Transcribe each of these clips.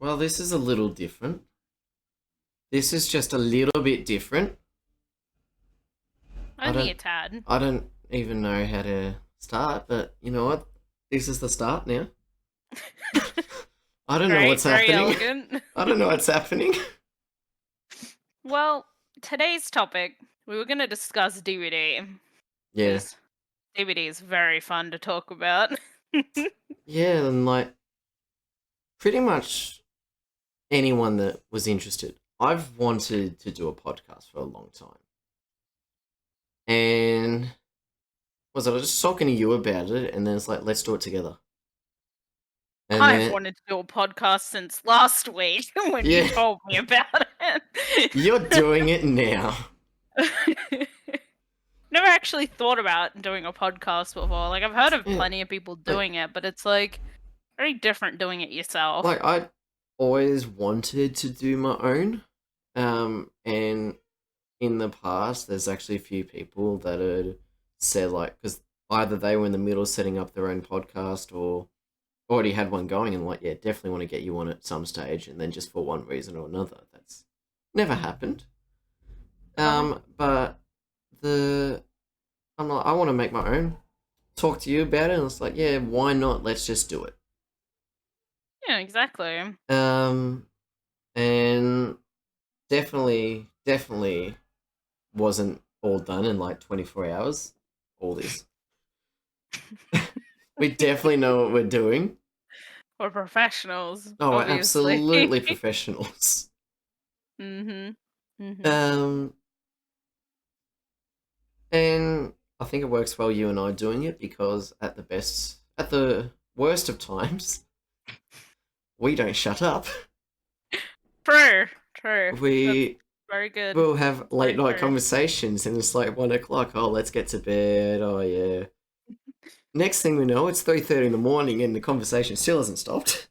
Well, this is a little different. This is just a little bit different. I Only don't a tad. I don't even know how to start, but you know what? This is the start now. I don't know what's Great, very happening. elegant. I don't know what's happening. Well, today's topic, we were going to discuss DVD Yeah. because DVD is very fun to talk about. Yeah, and like pretty much anyone that was interested. I've wanted to do a podcast for a long time. And was I was just talking to you about it and then it's like let's do it together. And I've then wanted to do a podcast since last week when you yeah, told me about you're it. doing it now. Never actually thought about doing a podcast before. Like, I've heard of Yeah. plenty of people Like doing it, but it's like very different doing it yourself. like I always wanted to do my own. And in the past, there's actually a few people that had said like because either they were in the middle of setting up their own podcast or already had one going and like yeah, definitely want to get you on at some stage, and then just for one reason or another, that's never happened. Uh-huh. But the I'm like I want to make my own. Talk to you about it, and it's like yeah, why not? Let's just do it. Yeah, exactly. Um, and definitely wasn't all done in like 24 hours. All this. We definitely know what we're doing. We're professionals, Oh, we're obviously. absolutely professionals. Mhm. Mhm. Um, and I think it works well, you and I doing it, because at the worst of times, we don't shut up. True. True. That's We very good. will have That's late very night true. conversations, and it's like 1 o'clock. Oh, let's get to bed. Oh yeah. Next thing we know, it's 3:30 in the morning, and the conversation still hasn't stopped.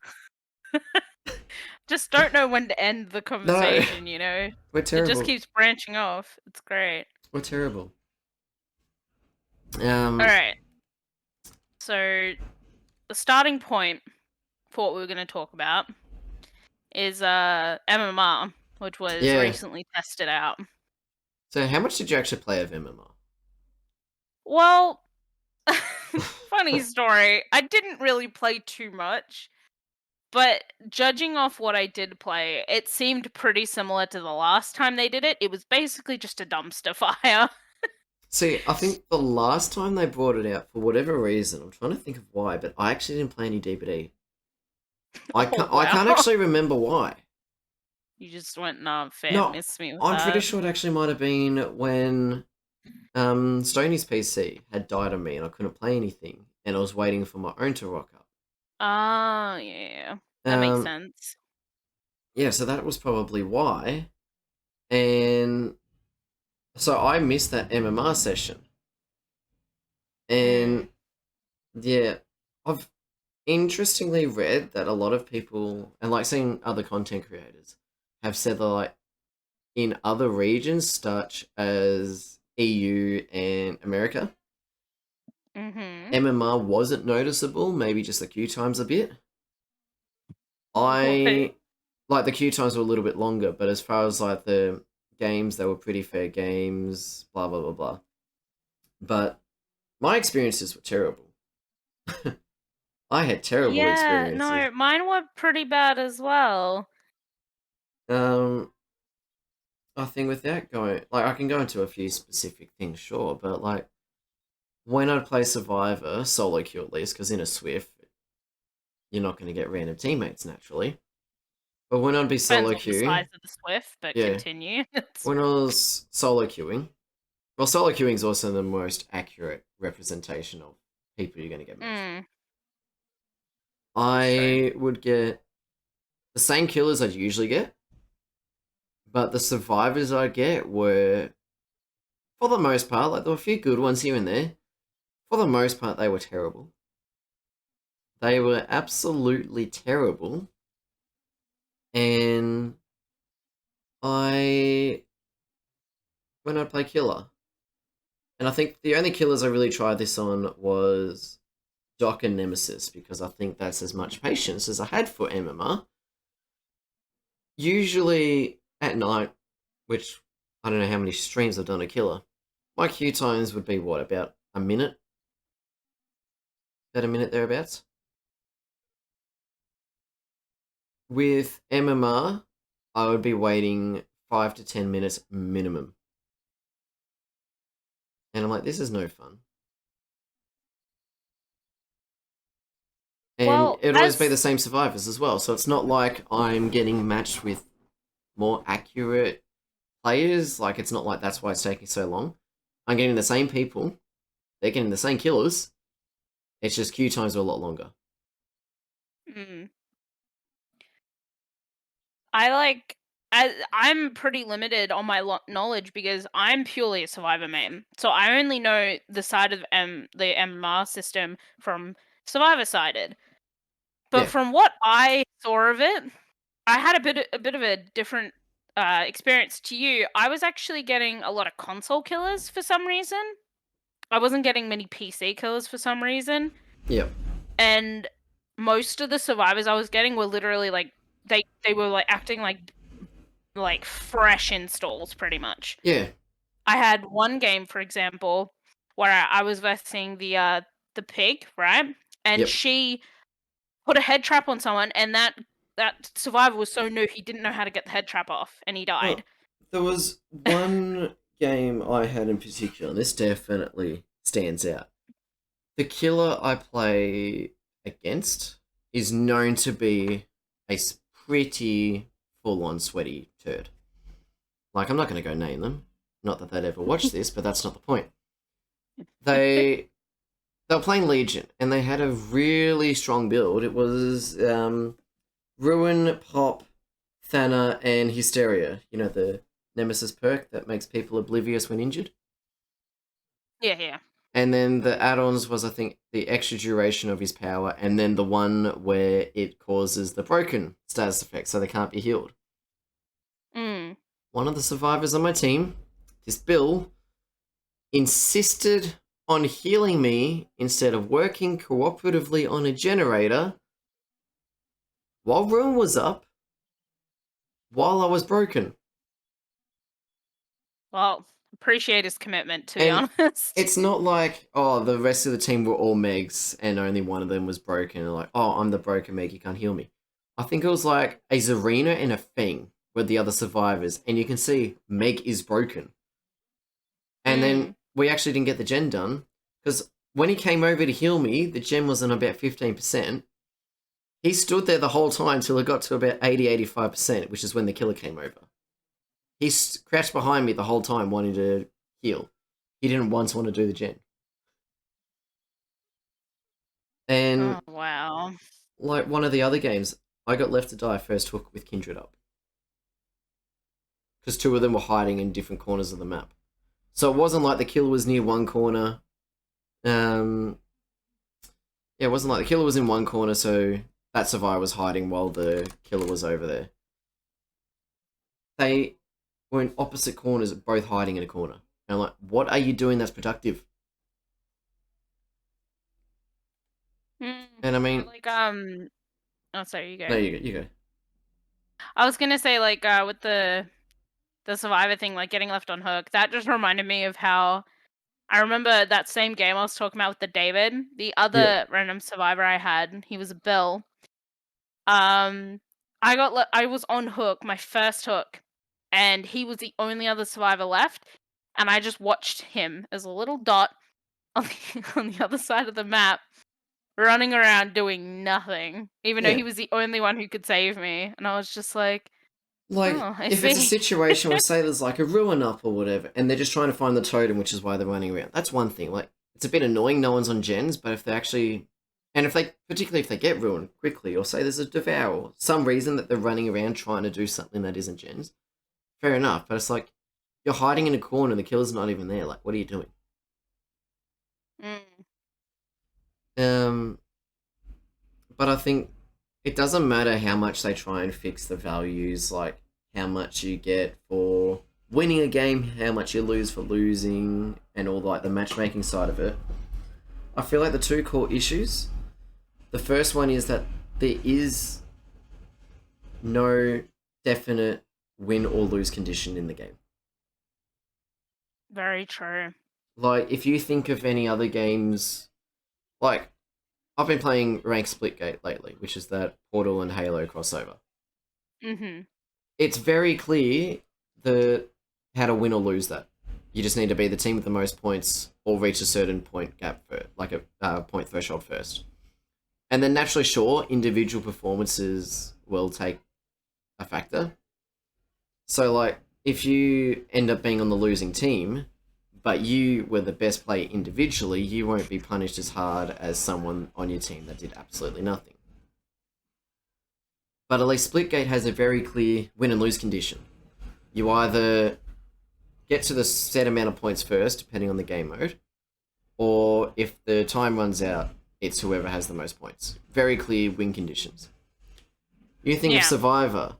Just don't know when to end the No, conversation, you know? we're It just terrible. keeps branching off. It's great. We're terrible. Um, Alright. So the starting point for what we were gonna talk about is MMR, which was yeah. recently tested out. So, how much did you actually play of MMR? Well, funny story. I didn't really play too much. But judging off what I did play, it seemed pretty similar to the last time they did it. It was basically just a dumpster fire. See, I think the last time they brought it out, for whatever reason, I'm trying to think of why, but I actually didn't play any DBD. Oh, I wow. can't actually remember why. You just went, nah, fair, No, miss me with I'm pretty that. sure it actually might have been when Stoney's PC had died on me and I couldn't play anything, and I was waiting for my own to rock up. Ah, yeah. That makes Um, sense. yeah, so that was probably why, and so I missed that MMR session, and Mm. yeah, I've interestingly read that a lot of people and like seeing other content creators have said that like in other regions such as EU and America, Mhm. MMR wasn't noticeable, maybe just the queue times a bit. Right. I like the queue times were a little bit longer, but as far as like the games, they were pretty fair games, blah blah blah blah. But my experiences were terrible. I had terrible Yeah, experiences. no, mine were pretty bad as well. Um, I think without going, like, I can go into a few specific things, sure, but like when I'd play Survivor solo queue at least, because in a Swift you're not going to get random teammates naturally. But when I'd be Depends solo on the size queuing, of the Swift, but yeah, continue. when I was solo queuing, well, solo queuing is also the most accurate representation of people you're going to get matched with. Mm, it's true. I would get the same killers I'd usually get, but the survivors I get were, for the most part, like there were a few good ones here and there. For the most part, they were terrible. They were absolutely terrible, and I when I play killer, and I think the only killers I really tried this on was Doc and Nemesis because I think that's as much patience as I had for MMR. usually at night, which I don't know how many streams I've done a killer. My queue times would be what, about a minute? About a minute thereabouts. With MMR, I would be waiting 5 to 10 minutes minimum. And I'm like, this is no fun. And Well, it'd always be the as same survivors as well. So it's not like I'm getting matched with more accurate players. Like, it's not like that's why it's taking so long. I'm getting the same people. They're getting the same killers. It's just queue times are a lot longer. mm, I like I'm pretty limited on my knowledge because I'm purely a survivor main. So I only know the side of the MMR system from survivor sided. But Yeah, from what I saw of it, I had a bit of a different experience to you. I was actually getting a lot of console killers for some reason. I wasn't getting many PC killers for some reason, yeah, and most of the survivors I was getting were literally like they were like acting like fresh installs pretty much. yeah, I had one game, for example, where I was versing the pig, right? And yep. she put a head trap on someone, and that survivor was so new he didn't know how to get the head trap off, and he Oh, died. there was one game I had in particular, and this definitely stands out. The killer I play against is known to be a pretty full-on sweaty turd. Like, I'm not going to go name them. Not that they'd ever watch this, but that's not the point. They they were playing Legion, and they had a really strong build. It was Ruin, Pop, Thana, and Hysteria. You know, the Nemesis perk that makes people oblivious when injured. Yeah, yeah. And then the add-ons was, I think, the extra duration of his power, and then the one where it causes the broken status effect, so they can't be healed. Mm. One of the survivors on my team, this Bill, insisted on healing me instead of working cooperatively on a generator while Ruin was up, while I was broken. Well, appreciate his commitment, to be And honest. it's not like, oh, the rest of the team were all Megs and only one of them was broken. And like, oh, I'm the broken Meg, you can't heal me. I think it was like a Zarina and a Feng were the other survivors. And you can see Meg is broken. And then Mm. we actually didn't get the gen done because when he came over to heal me, the gen was on about 15%. He stood there the whole time till it got to about 80-85%, which is when the killer came over. He crouched behind me the whole time wanting to heal. He didn't once want to do the gen. And Oh wow. like one of the other games, I got left to die first hook with Kindred up. Because two of them were hiding in different corners of the map. So it wasn't like the killer was near one corner. Um, yeah, it wasn't like the killer was in one corner, so that survivor was hiding while the killer was over there. They were in opposite corners, both hiding in a corner. And I'm like, what are you doing that's productive? Mm. And I Yeah, mean, like oh sorry, you no, go. you go. I was gonna say like with the survivor thing, like getting left on hook, that just reminded me of how I remember that same game I was talking about with the David, the Yeah, other random survivor I had, he was a Bill. I was on hook, my first hook, and he was the only other survivor left, and I just watched him as a little dot on on the other side of the map, running around doing nothing, even though yeah. he was the only one who could save me, and I was just like, Like, "Oh, I if it's a see." situation where, say, there's like a ruin up or whatever, and they're just trying to find the totem, which is why they're running around, that's one thing. Like, it's a bit annoying no one's on gens, but if they actually. And if they, particularly if they get ruined quickly, or say there's a devour, or some reason that they're running around trying to do something that isn't gens, fair enough. But it's like, you're hiding in a corner, the killer's not even there. Like, what are you doing? Mm. Um, but I think it doesn't matter how much they try and fix the values, like how much you get for winning a game, how much you lose for losing, and all like the matchmaking side of it. I feel like the two core issues. The first one is that there is no definite win or lose condition in the game. Very true. Like, if you think of any other games, like, I've been playing Rank Splitgate lately, which is that Portal and Halo crossover. Mm-hmm. It's very clear how to win or lose that. You just need to be the team with the most points or reach a certain point gap first, like a point threshold first. And then naturally, sure, individual performances will take a factor. So, like, if you end up being on the losing team, but you were the best player individually, you won't be punished as hard as someone on your team that did absolutely nothing. But at least Splitgate has a very clear win and lose condition. You either get to the set amount of points first, depending on the game mode, or if the time runs out, it's whoever has the most points. Very clear win conditions. You think of Survivor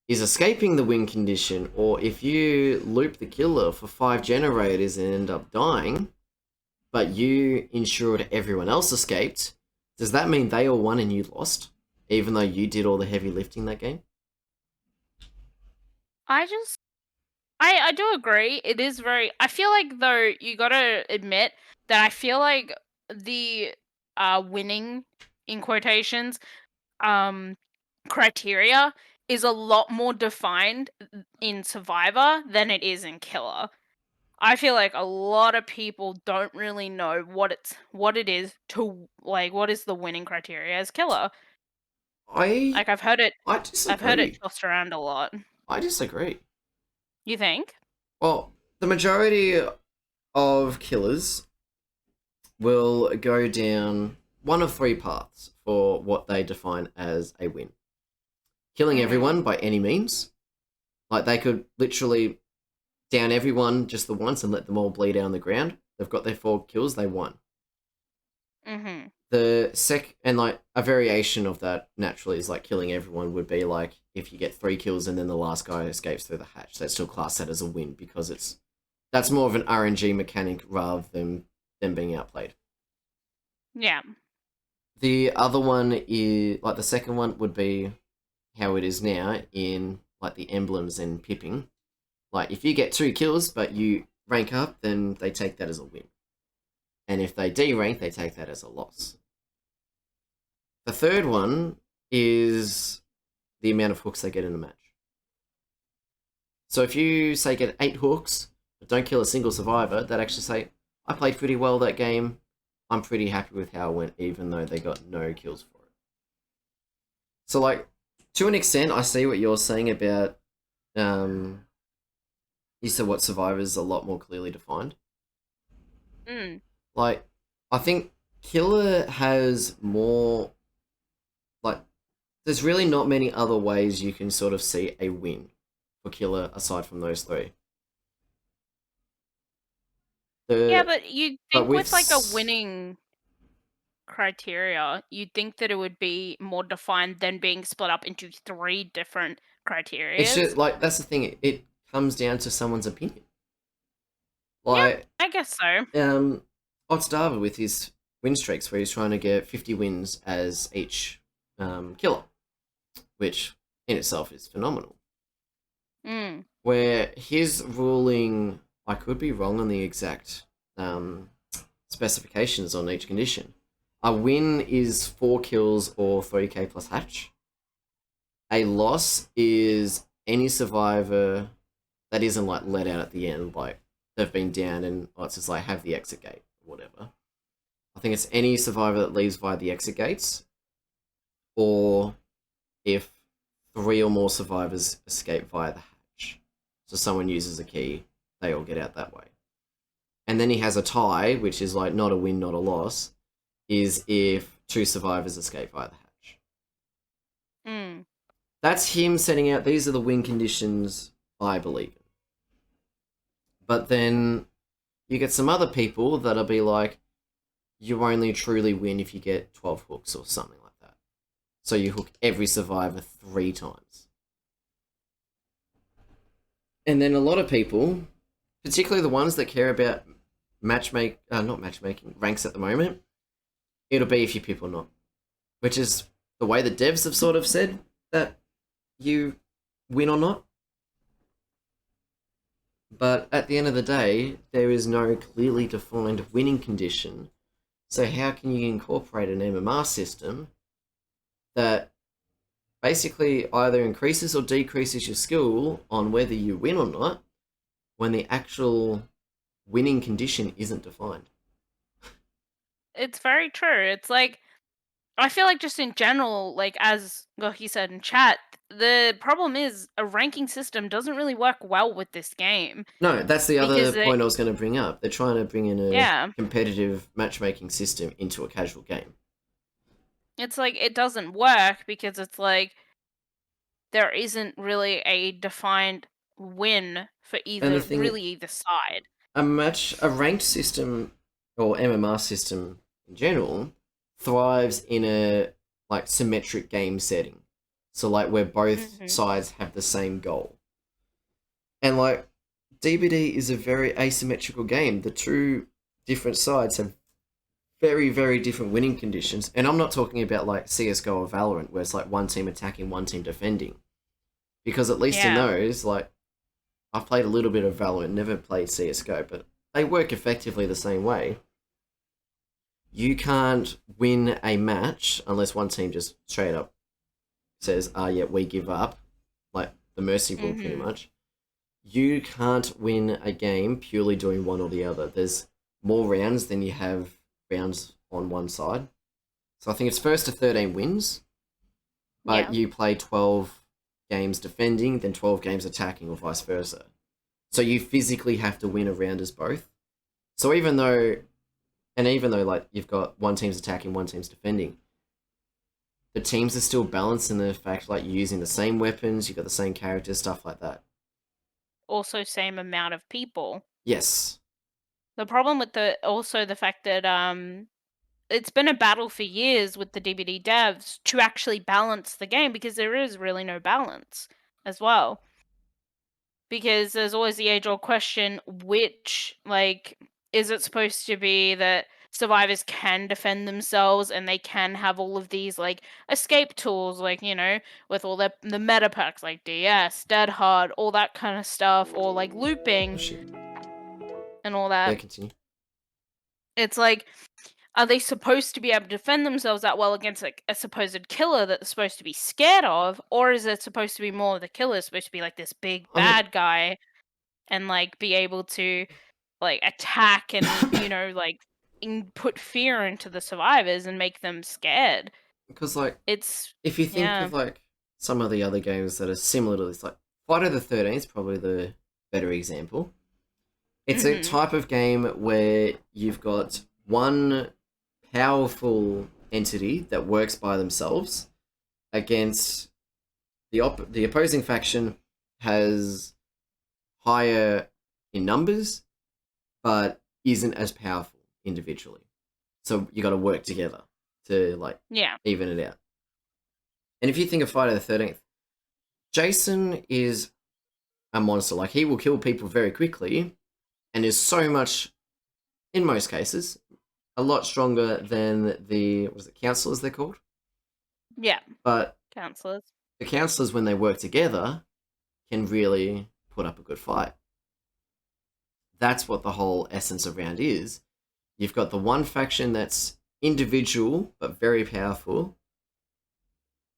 is escaping the win condition, or if you loop the killer for 5 generators and end up dying, but you ensured everyone else escaped, does that mean they all won and you lost, even though you did all the heavy lifting that game? I do agree. It is very. I feel like though you gotta admit that I feel like the winning in quotations criteria is a lot more defined in Survivor than it is in Killer. I feel like a lot of people don't really know what it is to like what is the winning criteria as Killer. I Like I've heard it disagree. tossed around a lot. I disagree. You think? Well, the majority of killers will go down one of 3 paths for what they define as a win. Killing everyone by any means. Like, they could literally down everyone just the once and let them all bleed out on the ground. They've got their 4 kills, they won. Mm-hmm. And like a variation of that naturally is like killing everyone would be like if you get 3 kills and then the last guy escapes through the hatch. That's still class that as a win because that's more of an RNG mechanic rather than them being outplayed. Yeah. The other one is like the second one would be how it is now in like the emblems and pipping. Like if you get 2 kills but you rank up, then they take that as a win. And if they derank, they take that as a loss. The third one is the amount of hooks they get in a match. So if you, say, get 8 hooks, but don't kill a single survivor, they'd actually say, I played pretty well that game. I'm pretty happy with how it went, even though they got no kills for it. So, like, to an extent, I see what you're saying about, you said what survivors are a lot more clearly defined. Mm. Like, I think Killer has more, like, there's really not many other ways you can sort of see a win for Killer aside from those 3. Yeah, but you'd think with with like a winning criteria, you'd think that it would be more defined than being split up into 3 different criteria. It's just like that's the thing. It comes down to someone's opinion. Yeah, I guess so. Oddstava with his win streaks, where he's trying to get 50 wins as each killer, which in itself is phenomenal. Mm. Where his ruling, I could be wrong on the exact specifications on each condition. A win is 4 kills or 3k plus hatch. A loss is any survivor that isn't like let out at the end, like they've been down and it's just like have the exit gate or whatever. I think it's any survivor that leaves via the exit gates, or if 3 or more survivors escape via the hatch. So someone uses a key, they all get out that way. And then he has a tie, which is like not a win, not a loss, is if 2 survivors escape via the hatch. Mm. That's him setting out, these are the win conditions I believe in. But then you get some other people that'll be like, you only truly win if you get 12 hooks or something like that. So you hook every survivor 3 times. And then a lot of people, particularly the ones that care about not matchmaking, ranks at the moment, it'll be if you pip or not. Which is the way the devs have sort of said that you win or not. But at the end of the day, there is no clearly defined winning condition. So how can you incorporate an MMR system that basically either increases or decreases your skill on whether you win or not when the actual winning condition isn't defined? It's very true. It's like I feel like just in general, like as he said in chat, the problem is a ranking system doesn't really work well with this game No, that's the other because point I was going to bring up. They're trying to bring in a yeah, competitive matchmaking system into a casual game. it's like it doesn't work because it's like there isn't really a defined win for And the either thing, really either side. a ranked system or MMR system in general thrives in a like symmetric game setting. So like where both Mhm. sides have the same goal. And like DBD is a very asymmetrical game. The two different sides have very, very different winning conditions. And I'm not talking about like CSGO or Valorant, where it's like one team attacking, one team defending. Because at least in Yeah. those, like, I've played a little bit of Valorant, never played CSGO, but they work effectively the same way. You can't win a match unless one team just straight up says, yeah, we give up. Like the mercy rule, pretty Mhm. much. You can't win a game purely doing one or the other. There's more rounds than you have rounds on one side. So I think it's first to 13 wins, but Yeah. you play 12 games defending, then 12 games attacking, or vice versa. So you physically have to win a round as both. So even though like you've got one team's attacking, one team's defending, the teams are still balanced in the fact like you're using the same weapons, you've got the same characters, stuff like that. Also same amount of people. Yes. The problem with the fact that it's been a battle for years with the DVD devs to actually balance the game because there is really no balance as well. Because there's always the age old question which, like, is it supposed to be that survivors can defend themselves and they can have all of these, like, escape tools, like, with all the meta packs like DS, Dead Hard, all that kind of stuff, or like Oh looping shit. and all Yeah, that. continue. It's like, are they supposed to be able to defend themselves that well against like a supposed killer that they're supposed to be scared of, or is it supposed to be more the killer is supposed to be like this big I mean, bad guy and like be able to like attack and like put fear into the survivors and make them scared? because like It's if you think yeah. of like some of the other games that are similar to this, like Friday the 13th is probably the better example. It's a Mhm. type of game where you've got one powerful entity that works by themselves against the opposing faction has higher in numbers but isn't as powerful individually. So you got to work together to like Yeah. even it out. And if you think of Friday the 13th, Jason is a monster. Like he will kill people very quickly and is so much, in most cases, a lot stronger than the what is it, counselors they're called. Yeah. But Counselors. the counselors, when they work together, can really put up a good fight. That's what the whole essence around is. You've got the one faction that's individual but very powerful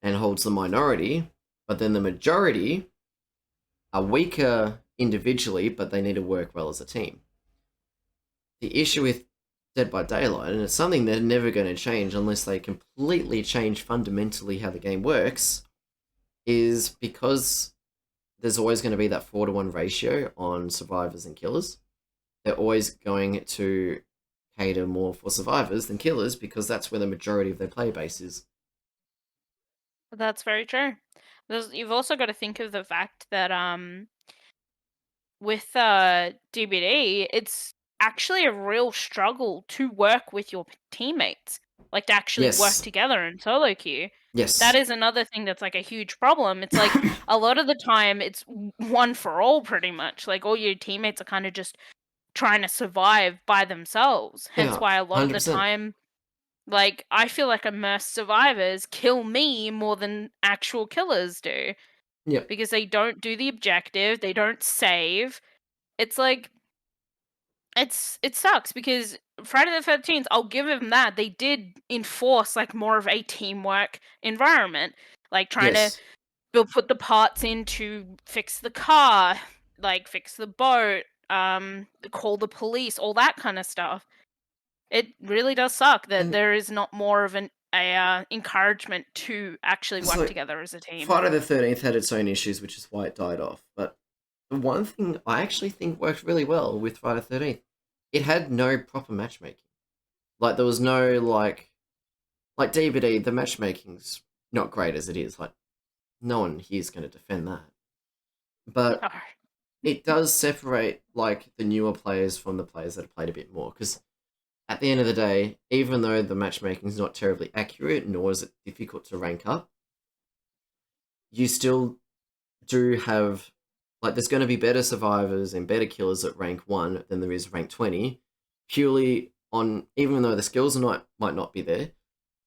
and holds the minority, but then the majority are weaker individually, but they need to work well as a team. The issue with Dead by Daylight, and it's something they're never going to change unless they completely change fundamentally how the game works, is because there's always going to be that 4-to-1 ratio on survivors and killers. They're always going to cater more for survivors than killers because that's where the majority of their player base is. That's very true. You've also got to think of the fact that with DBD, it's actually a real struggle to work with your teammates, like to actually work Yes, together in solo queue. That yes, is another thing that's like a huge problem. It's like a lot of the time it's one for all pretty much. Like all your teammates are kind of just trying to survive by themselves. Hence yeah, why a lot of the 100%. time like I feel like immersed survivors kill me more than actual killers do. Yep. because they don't do the objective, they don't save. It's like it sucks because Friday the 13th, I'll give them that. They did enforce like more of a teamwork environment, like trying to Yes. put the parts in to fix the car, like fix the boat, call the police, all that kind of stuff. It really does suck that And there is not more of an encouragement to actually it's work like together as a team. Friday the 13th had its own issues, which is why it died off. But the one thing I actually think worked really well with Friday the 13th, it had no proper matchmaking. Like, there was no, like DVD, the matchmaking's not great as it is. Like, no one here's going to defend that. But Oh, it does separate, like, the newer players from the players that have played a bit more. Because at the end of the day, even though the matchmaking is not terribly accurate, nor is it difficult to rank up, you still do have, like, there's going to be better survivors and better killers at rank 1 than there is rank 20, purely on, even though the skills might not be there,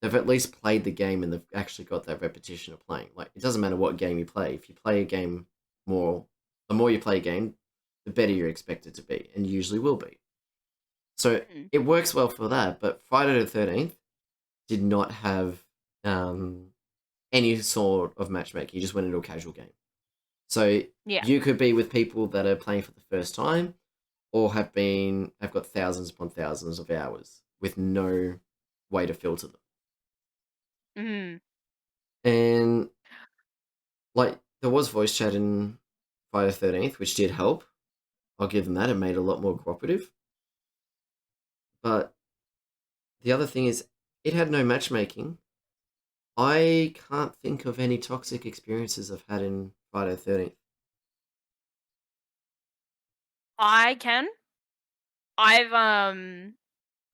they've at least played the game and they've actually got that repetition of playing. Like, it doesn't matter what game you play. If you play a game more, the more you play a game, the better you're expected to be, and usually will be. So mm, it works well for that, but Friday the 13th did not have any sort of matchmaking. You just went into a casual game. So yeah. you could be with people that are playing for the first time or have got thousands upon thousands of hours with no way to filter them. Mm. And like, there was voice chat in Friday the 13th, which did help. I'll give them that. It made it a lot more cooperative. But the other thing is, it had no matchmaking. I can't think of any toxic experiences I've had in Friday the 13th. I can. I've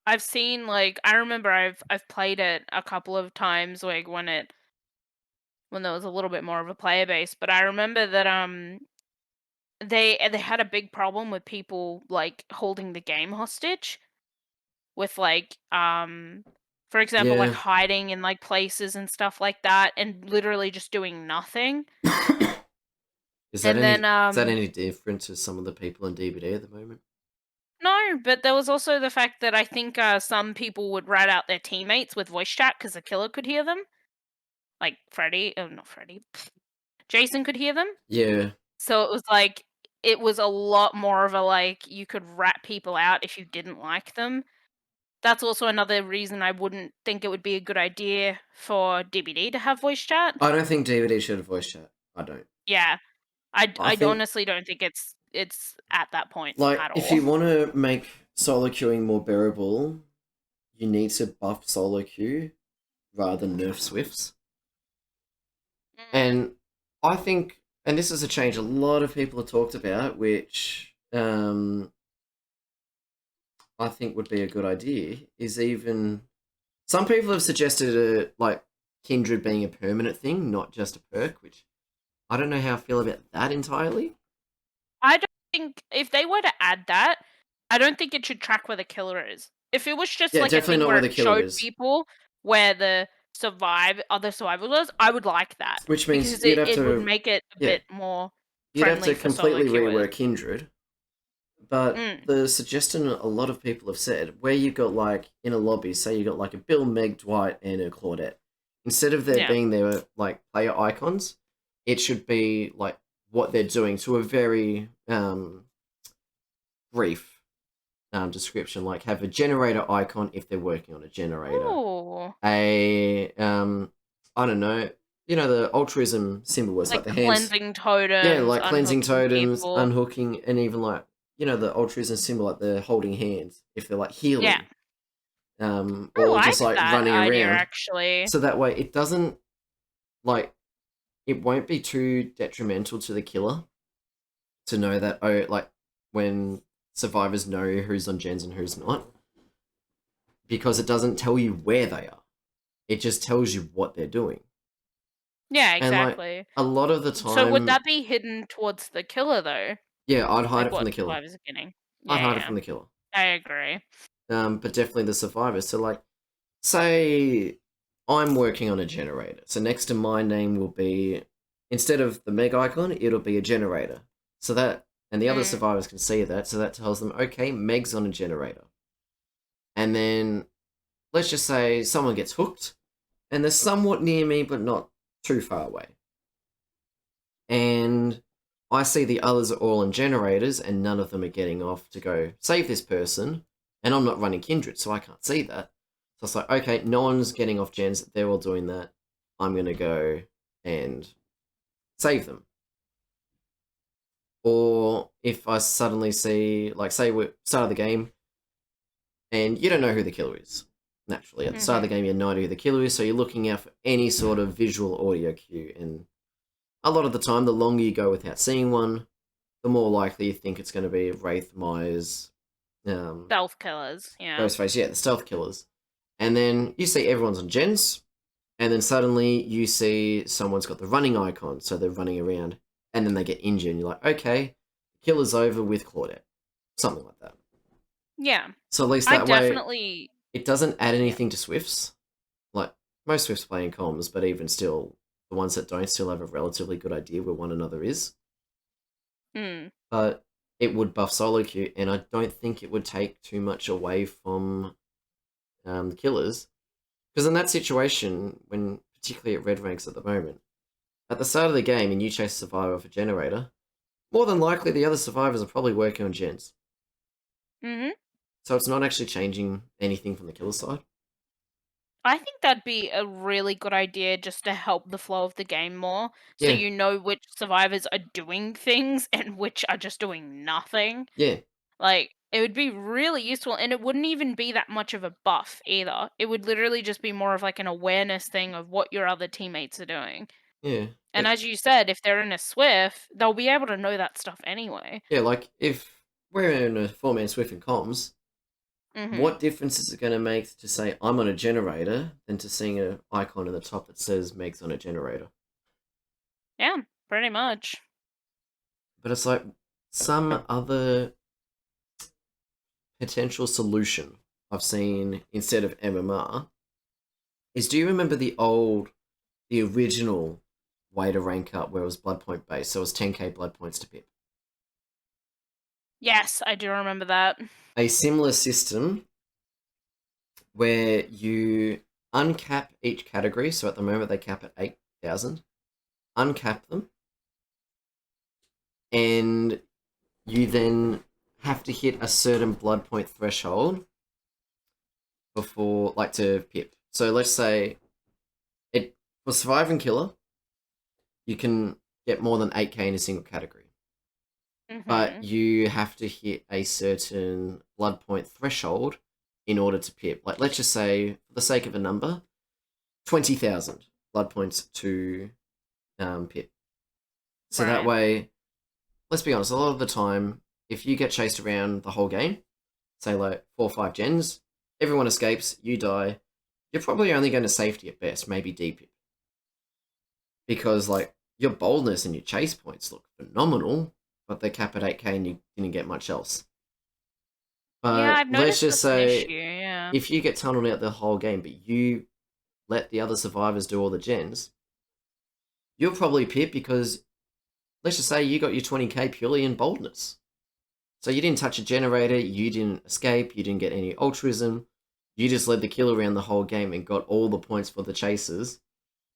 I've seen like I remember I've played it a couple of times like when there was a little bit more of a player base, but I remember that they had a big problem with people like holding the game hostage with like for example like Yeah. hiding in like places and stuff like that and literally just doing nothing. Is that And then any different to some of the people in DBD at the moment? no, but there was also the fact that I think some people would rat out their teammates with voice chat because the killer could hear them. Like Freddy, oh not Freddy, Jason could hear them. Yeah. So it was like it was a lot more of a like you could rat people out if you didn't like them. That's also another reason I wouldn't think it would be a good idea for DBD to have voice chat. I don't think DVD should have voice chat. I don't. Yeah, I I think, honestly don't think it's at that point like, at if all. you want to make solo queuing more bearable, you need to buff solo queue rather than nerf Swifts. Mm. And I think, and this is a change a lot of people have talked about, which I think would be a good idea, is even some people have suggested like Kindred being a permanent thing, not just a perk, which I don't know how I feel about that entirely. I don't think if they were to add that, I don't think it should track where the killer is. If it was just Yeah, like a definitely thing not where where it the killer showed is. people where the other survivor was, I would like that Which means because you'd have it would to, make it a yeah, bit more you'd have friendly to for solo completely queuers. rework Kindred. But Mm, the suggestion a lot of people have said, where you got, like, in a lobby, say you got like a Bill, Meg, Dwight, and a Claudette, instead of there yeah. being their like player icons, it should be like what they're doing to a very brief description. Like, have a generator icon if they're working on a generator. Ooh, A I don't know, the altruism symbol was like like the hands. cleansing Yeah, totems, like cleansing unhooking totems, people. unhooking, and even like, the altruism symbol, like they're holding hands if they're like Yeah, healing, I or just like like that running idea around. actually. So that way it doesn't, like, it won't be too detrimental to the killer to know that, oh, like, when survivors know who's on gens and who's not, because it doesn't tell you where they are. It just tells you what they're doing. Yeah, And like, exactly. a lot of the So would time, that be hidden towards the killer though? yeah, I'd hide Like it from what the killer. survivors are getting? I'd Yeah, hide it yeah. from the killer. I agree. But definitely the survivors. So, like, say I'm working on a generator. So next to my name will be instead of the meg icon, it'll be a generator. So that, and the other Mm. survivors can see that, so that tells them, okay, meg's on a generator. And then let's just say someone gets hooked, and they're somewhat near me, but not too far away. And I see the others are all on generators, and none of them are getting off to go save this person. And I'm not running Kindred, so I can't see that. So it's like, okay, no one's getting off gens. They're all doing that. I'm going to go and save them. Or if I suddenly see, like, say we're start of the game, and you don't know who the killer is. Naturally, at the start of the game, you have no idea who the killer is, so you're looking out for any sort of visual audio cue. And a lot of the time, the longer you go without seeing one, the more likely you think it's going to be Wraith, Myers, Stealth killers, yeah. Ghostface, yeah, the stealth killers. And then you see everyone's on gens, and then suddenly you see someone's got the running icon, so they're running around, and then they get injured, and you're like, okay, the killer's over with Claudette. Something like that. Yeah. So at least I that way, definitely it doesn't add yeah. anything to Swifts. Like, most Swifts play in comms, but even still, the ones that don't still have a relatively good idea where one another is. Mm. But it would buff solo queue, and I don't think it would take too much away from the killers. Because in that situation, when particularly at red ranks at the moment, at the start of the game and you chase a survivor off a generator, more than likely the other survivors are probably working on gens. Mhm. So it's not actually changing anything from the killer side. I think that'd be a really good idea just to help the flow of the game more, so Yeah, you know which survivors are doing things and which are just doing nothing. yeah, Like, it would be really useful, and it wouldn't even be that much of a buff either. It would literally just be more of like an awareness thing of what your other teammates are doing. yeah. And as you said, if they're in a Swift, they'll be able to know that stuff anyway. Yeah, like if we're in a four-man Swift and comms, Mhm. what difference is it going to make to say I'm on a generator than to seeing an icon in the top that says Meg's on a generator? Yeah, pretty much. But it's like some other potential solution I've seen instead of MMR is, do you remember the original way to rank up where it was blood point based? So it was 10k blood points to pip. Yes, I do remember that. A similar system where you uncap each category. So at the moment they cap at 8,000. Uncap them, and you then have to hit a certain blood point threshold before, like, to pip. So let's say it for surviving killer, you can get more than 8k in a single category, but Mhm. you have to hit a certain blood point threshold in order to pip. Like, let's just say, for the sake of a number, 20,000 blood points to pip. So that Right. way, let's be honest, a lot of the time, if you get chased around the whole game, say like 4 or 5 gens, everyone escapes, you die, you're probably only going to safety at best, maybe DP. Because like your boldness and your chase points look phenomenal, but they cap at 8k and you didn't get much else. Yeah, But I've let's noticed just that's an say issue, yeah. if you get tunneled out the whole game, but you let the other survivors do all the gens, you'll probably pip because let's just say you got your 20k purely in boldness. So you didn't touch a generator, you didn't escape, you didn't get any altruism, you just led the kill around the whole game and got all the points for the chasers.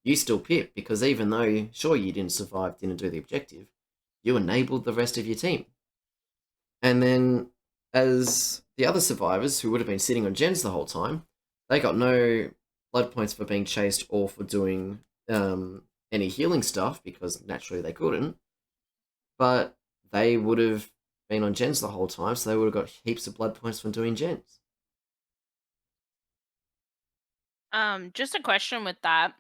You still pip because even though, sure, you didn't survive, didn't do the objective, you enabled the rest of your team. And then, as the other survivors who would have been sitting on gens the whole time, they got no blood points for being chased or for doing any healing stuff because naturally they couldn't. But they would have been on gens the whole time, so they would have got heaps of blood points from doing gens. Just a question with that.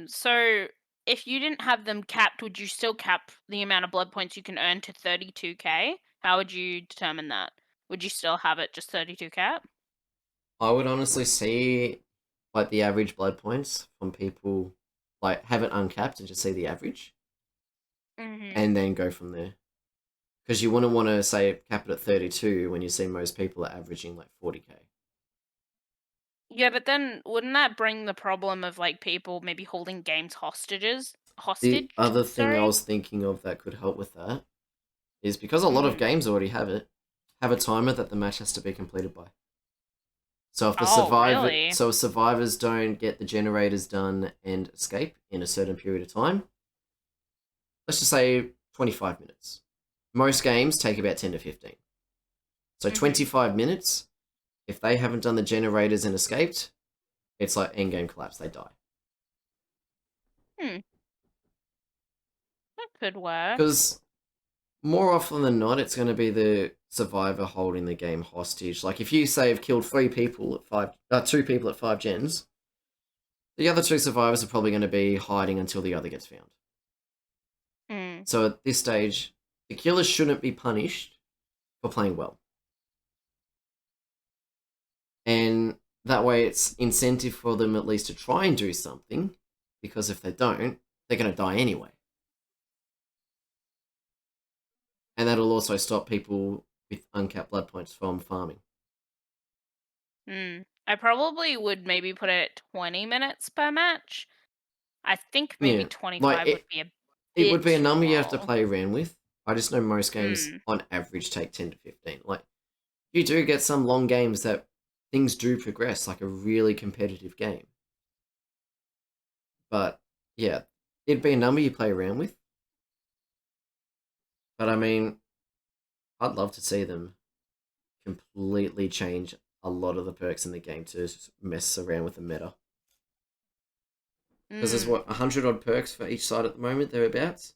So if you didn't have them capped, would you still cap the amount of blood points you can earn to 32k? How would you determine that? Would you still have it just 32 cap? I would honestly see like the average blood points from people, like have it uncapped and just see the average, Mhm. and then go from there. Because you wouldn't want to say cap it at 32 when you see most people are averaging like 40k. Yeah, but then wouldn't that bring the problem of like people maybe holding games hostages? hostage. The other thing I Sorry. was thinking of that could help with that is because a lot of Mm. games already have a timer that the match has to be completed by. So if Oh, really? survivors don't get the generators done and escape in a certain period of time, let's just say 25 minutes. Most games take about 10 to 15. So Mhm. 25 minutes, if they haven't done the generators and escaped, it's like endgame collapse, they die. Hmm. That could work. Because more often than not, it's going to be the survivor holding the game hostage. Like if you say you've killed two people at 5 gens, the other two survivors are probably going to be hiding until the other gets found. Mm. So at this stage, the killers shouldn't be punished for playing well. And that way it's incentive for them at least to try and do something, because if they don't, they're going to die anyway. And that'll also stop people with uncapped blood points from farming. I probably would maybe put it at 20 minutes per match. I think maybe Yeah. Like 25 would be a it would bit be a too number you have to long. play around with. I just know most games Mm. on average take 10 to 15. Like you do get some long games that things do progress, like a really competitive game. But yeah, it'd be a number you play around with. But I mean, I'd love to see them completely change a lot of the perks in the game to mess around with the meta. Because there's Mm. 100 odd perks for each side at the moment, thereabouts.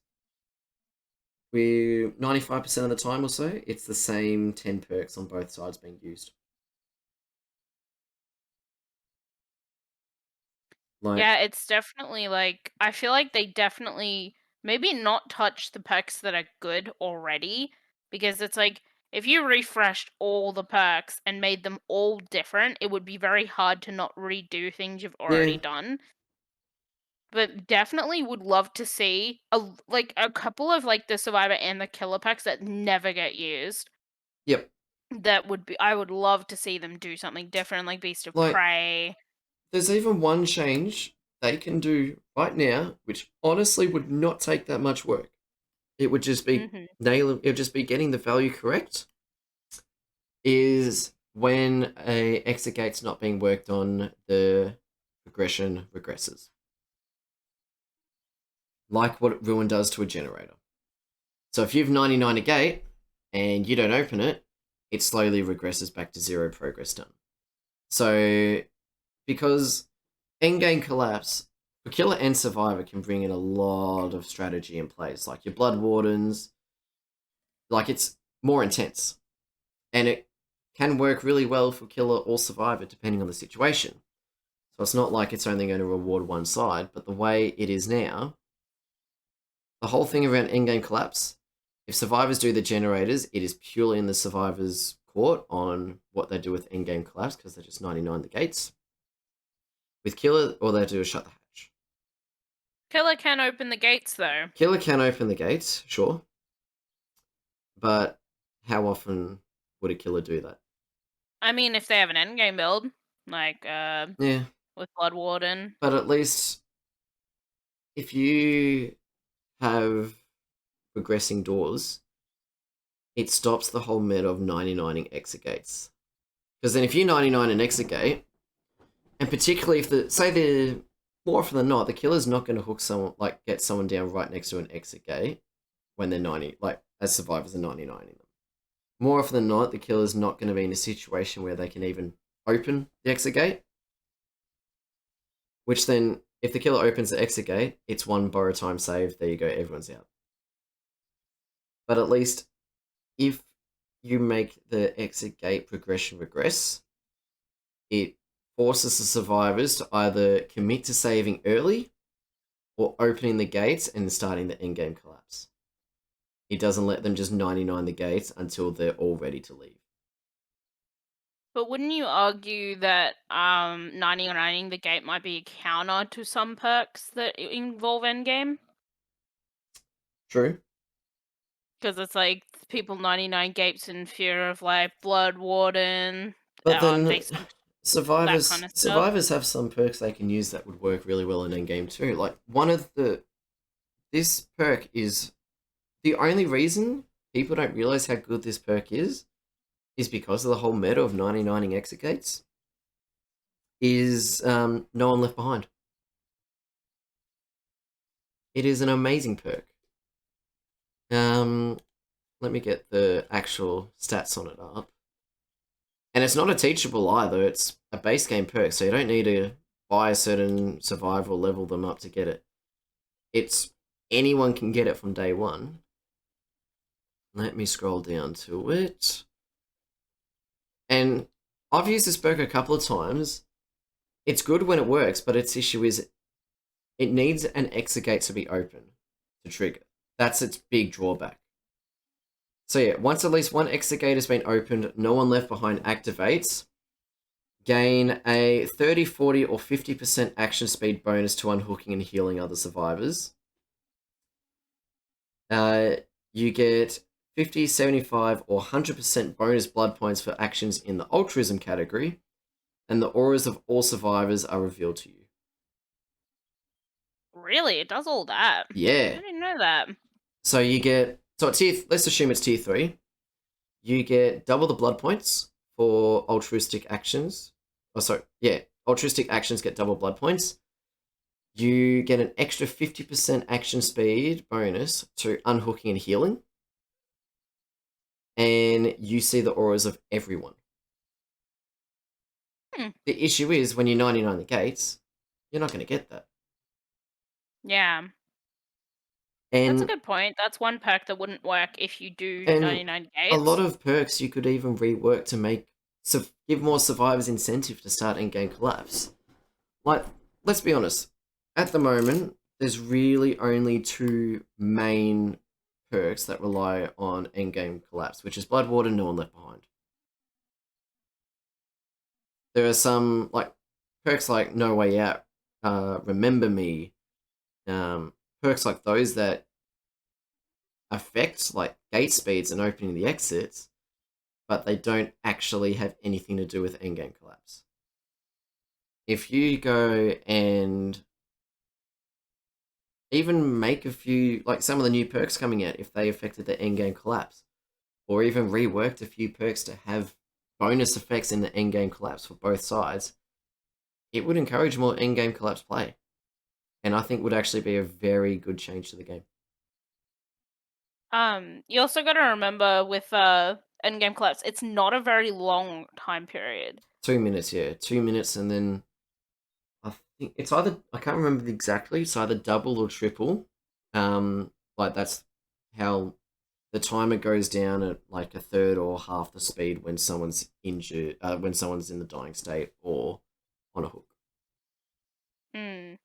We 95% of the time or so, it's the same 10 perks on both sides being used. Like, Yeah, it's definitely like I feel like they definitely maybe not touch the perks that are good already, because it's like if you refreshed all the perks and made them all different, it would be very hard to not redo things you've already yeah, done. But definitely would love to see like a couple of like the survivor and the killer packs that never get used. yep. That would be I would love to see them do something different, like Beast of Like, Prey. there's even one change they can do right now, which honestly would not take that much work. It would just be Mhm. it would just be getting the value correct. Is when a exit gate's not being worked on, the progression regresses. Like what Ruin does to a generator. So if you've 99 a gate and you don't open it, it slowly regresses back to zero progress done. So because endgame collapse, for killer and survivor can bring in a lot of strategy in place, like your blood wardens, like it's more intense. And it can work really well for killer or survivor depending on the situation. So it's not like it's only going to reward one side, but the way it is now, the whole thing around endgame collapse, if survivors do the generators, it is purely in the survivors' court on what they do with endgame collapse because they're just 99 the gates. With killer, all they do is shut the hatch. Killer can open the gates though. Killer can open the gates, sure, but how often would a killer do that? I mean, if they have an endgame build, like Yeah, with Blood Warden. but at least if you have progressing doors, it stops the whole meta of 99ing exit gates. Because then if you 99 an exit gate, and particularly if the more often than not, the killer's not going to hook someone, like get someone down right next to an exit gate when they're 90, like as survivors are 99 in them. More often than not, the killer's not going to be in a situation where they can even open the exit gate, which then, if the killer opens the exit gate, it's one borrow time save, there you go, everyone's out. But at least if you make the exit gate progression regress, it forces the survivors to either commit to saving early or opening the gates and starting the in-game collapse. It doesn't let them just 99 the gates until they're all ready to leave. But wouldn't you argue that 99ing the gate might be a counter to some perks that involve endgame? True. Because it's like people 99 gates in fear of like Blood Warden, But then that kind of stuff. survivors have some perks they can use that would work really well in endgame too. Like one of the this perk is the only reason people don't realize how good this perk is because of the whole meta of 99ing exit gates. Is No One Left Behind. It is an amazing perk. Let me get the actual stats on it up. And it's not a teachable either. It's a base game perk, so you don't need to buy a certain survivor or level them up to get it. It's anyone can get it from day one. Let me scroll down to it. And I've used this perk a couple of times. It's good when it works, but its issue is it needs an exit gate to be open to trigger. That's its big drawback. So yeah, once at least one exit gate has been opened, No One Left Behind activates. Gain a 30, 40, or 50% action speed bonus to unhooking and healing other survivors. You get 50, 75, or 100% bonus blood points for actions in the altruism category, and the auras of all survivors are revealed to you. Really? It does all that? Yeah. I didn't know that. So you get, so it's let's assume it's tier 3. You get double the blood points for altruistic actions. Oh, sorry. Yeah, altruistic actions get double blood points. You get an extra 50% action speed bonus to unhooking and healing. And you see the auras of everyone. The issue is when you 99 the gates, you're not going to get that. Yeah. And That's a good point. That's one perk that wouldn't work if you do and 99 gates. a lot of perks you could even rework to make give more survivors incentive to start endgame collapse. Like, let's be honest. At the moment, there's really only 2 main perks that rely on endgame collapse, which is Bloodwater and No One Left Behind. There are some like perks like No Way Out, Remember Me, perks like those that affect like gate speeds and opening the exits, but they don't actually have anything to do with endgame collapse. If you go and even make a few, like some of the new perks coming out, if they affected the endgame collapse, or even reworked a few perks to have bonus effects in the endgame collapse for both sides, it would encourage more endgame collapse play. And I think would actually be a very good change to the game. You also got to remember with endgame collapse, it's not a very long time period. 2 minutes, yeah. 2 minutes, and then I think it's either, I can't remember exactly, it's either double or triple. Like that's how the timer goes down at like a third or half the speed when someone's injured, when someone's in the dying state or on a hook. Mm.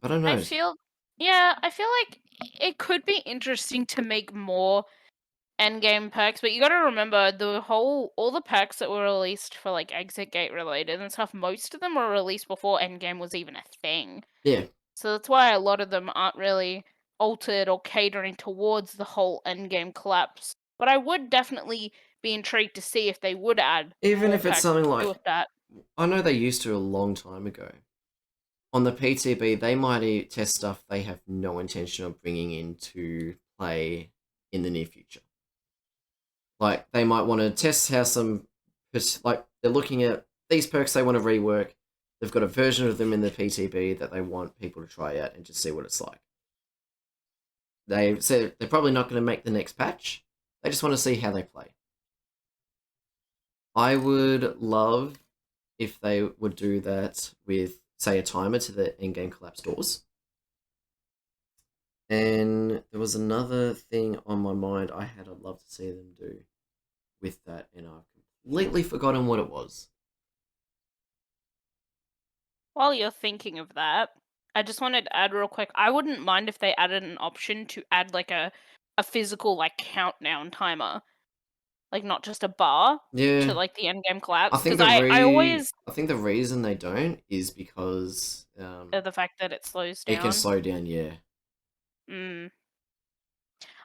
I don't know. I feel like it could be interesting to make more endgame perks, but you got to remember all the perks that were released for like exit gate related and stuff, most of them were released before endgame was even a thing. Yeah. So that's why a lot of them aren't really altered or catering towards the whole endgame collapse. But I would definitely be intrigued to see if they would add Even more if it's perks something to do like, with that. I know they used to a long time ago. On the PTB, they might test stuff they have no intention of bringing into play in the near future. Like, they might want to test how like, they're looking at these perks they want to rework. They've got a version of them in the PTB that they want people to try out and just see what it's like. They said they're probably not going to make the next patch. They just want to see how they play. I would love if they would do that with, say, a timer to the in-game collapse doors. And there was another thing on my mind I'd love to see them do with that, and I've completely forgotten what it was. While you're thinking of that, I just wanted to add real quick. I wouldn't mind if they added an option to add like a physical like countdown timer, like not just a bar Yeah, to like the end game I collapse. think Because I always I think the reason they don't is because the fact that it slows it can down. slow down. Yeah, Mm.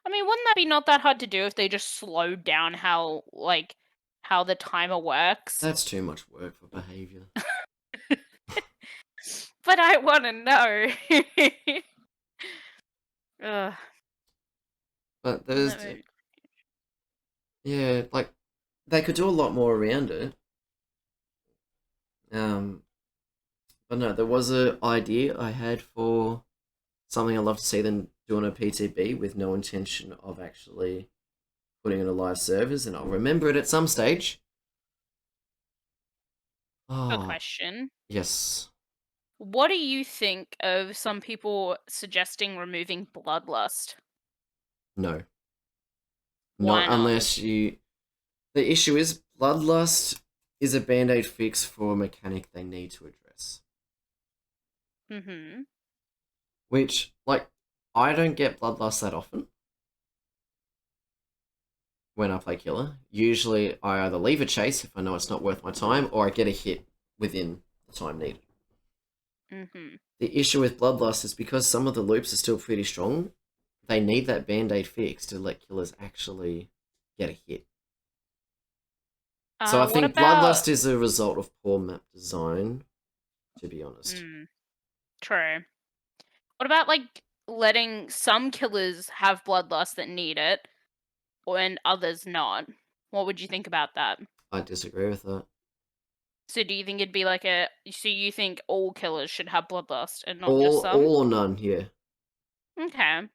I mean, wouldn't that be not that hard to do if they just slowed down how the timer works? that's too much work for behavior. But I want to know. Ugh, But that there's, movie. yeah, like they could do a lot more around it. Um, but no, there was a idea I had for something I'd love to see them do on a PTB with no intention of actually putting in a live servers, and I'll remember it at some stage. Good Oh, question. yes. What do you think of some people suggesting removing bloodlust? No. Not Why not? unless you. The issue is bloodlust is a band aid fix for a mechanic they need to address. Mm-hmm. Which, like, I don't get bloodlust that often when I play killer. Usually, I either leave a chase if I know it's not worth my time, or I get a hit within the time needed. Mm-hmm. The issue with bloodlust is because some of the loops are still pretty strong, they need that band aid fix to let killers actually get a hit. So I What think about bloodlust is a result of poor map design, to be honest. mm, true. What about like letting some killers have bloodlust that need it and others not? What would you think about that? I disagree with that. So do you think it'd be like a so you think all killers should have bloodlust and not just some? All or none, yeah. Okay.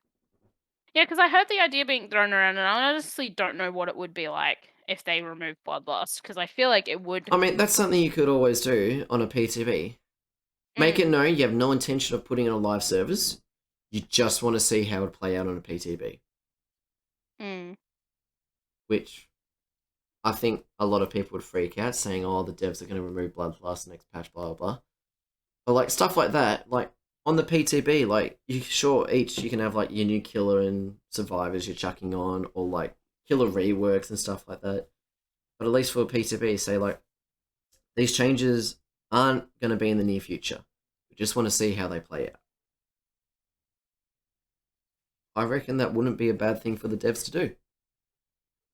Yeah, because I heard the idea being thrown around, and I honestly don't know what it would be like if they removed bloodlust. Because I feel like it would. I mean, that's something you could always do on a PTB. Make it Mm, known you have no intention of putting it on live servers. You just want to see how it would play out on a PTB, mm. which I think a lot of people would freak out, saying, "Oh, the devs are going to remove bloodlust next patch, blah blah blah." But like stuff like that, like on the PTB, like you sure each you can have like your new killer and survivors you're chucking on, or like killer reworks and stuff like that. But at least for PTB, say like these changes aren't going to be in the near future. We just want to see how they play out. I reckon that wouldn't be a bad thing for the devs to do.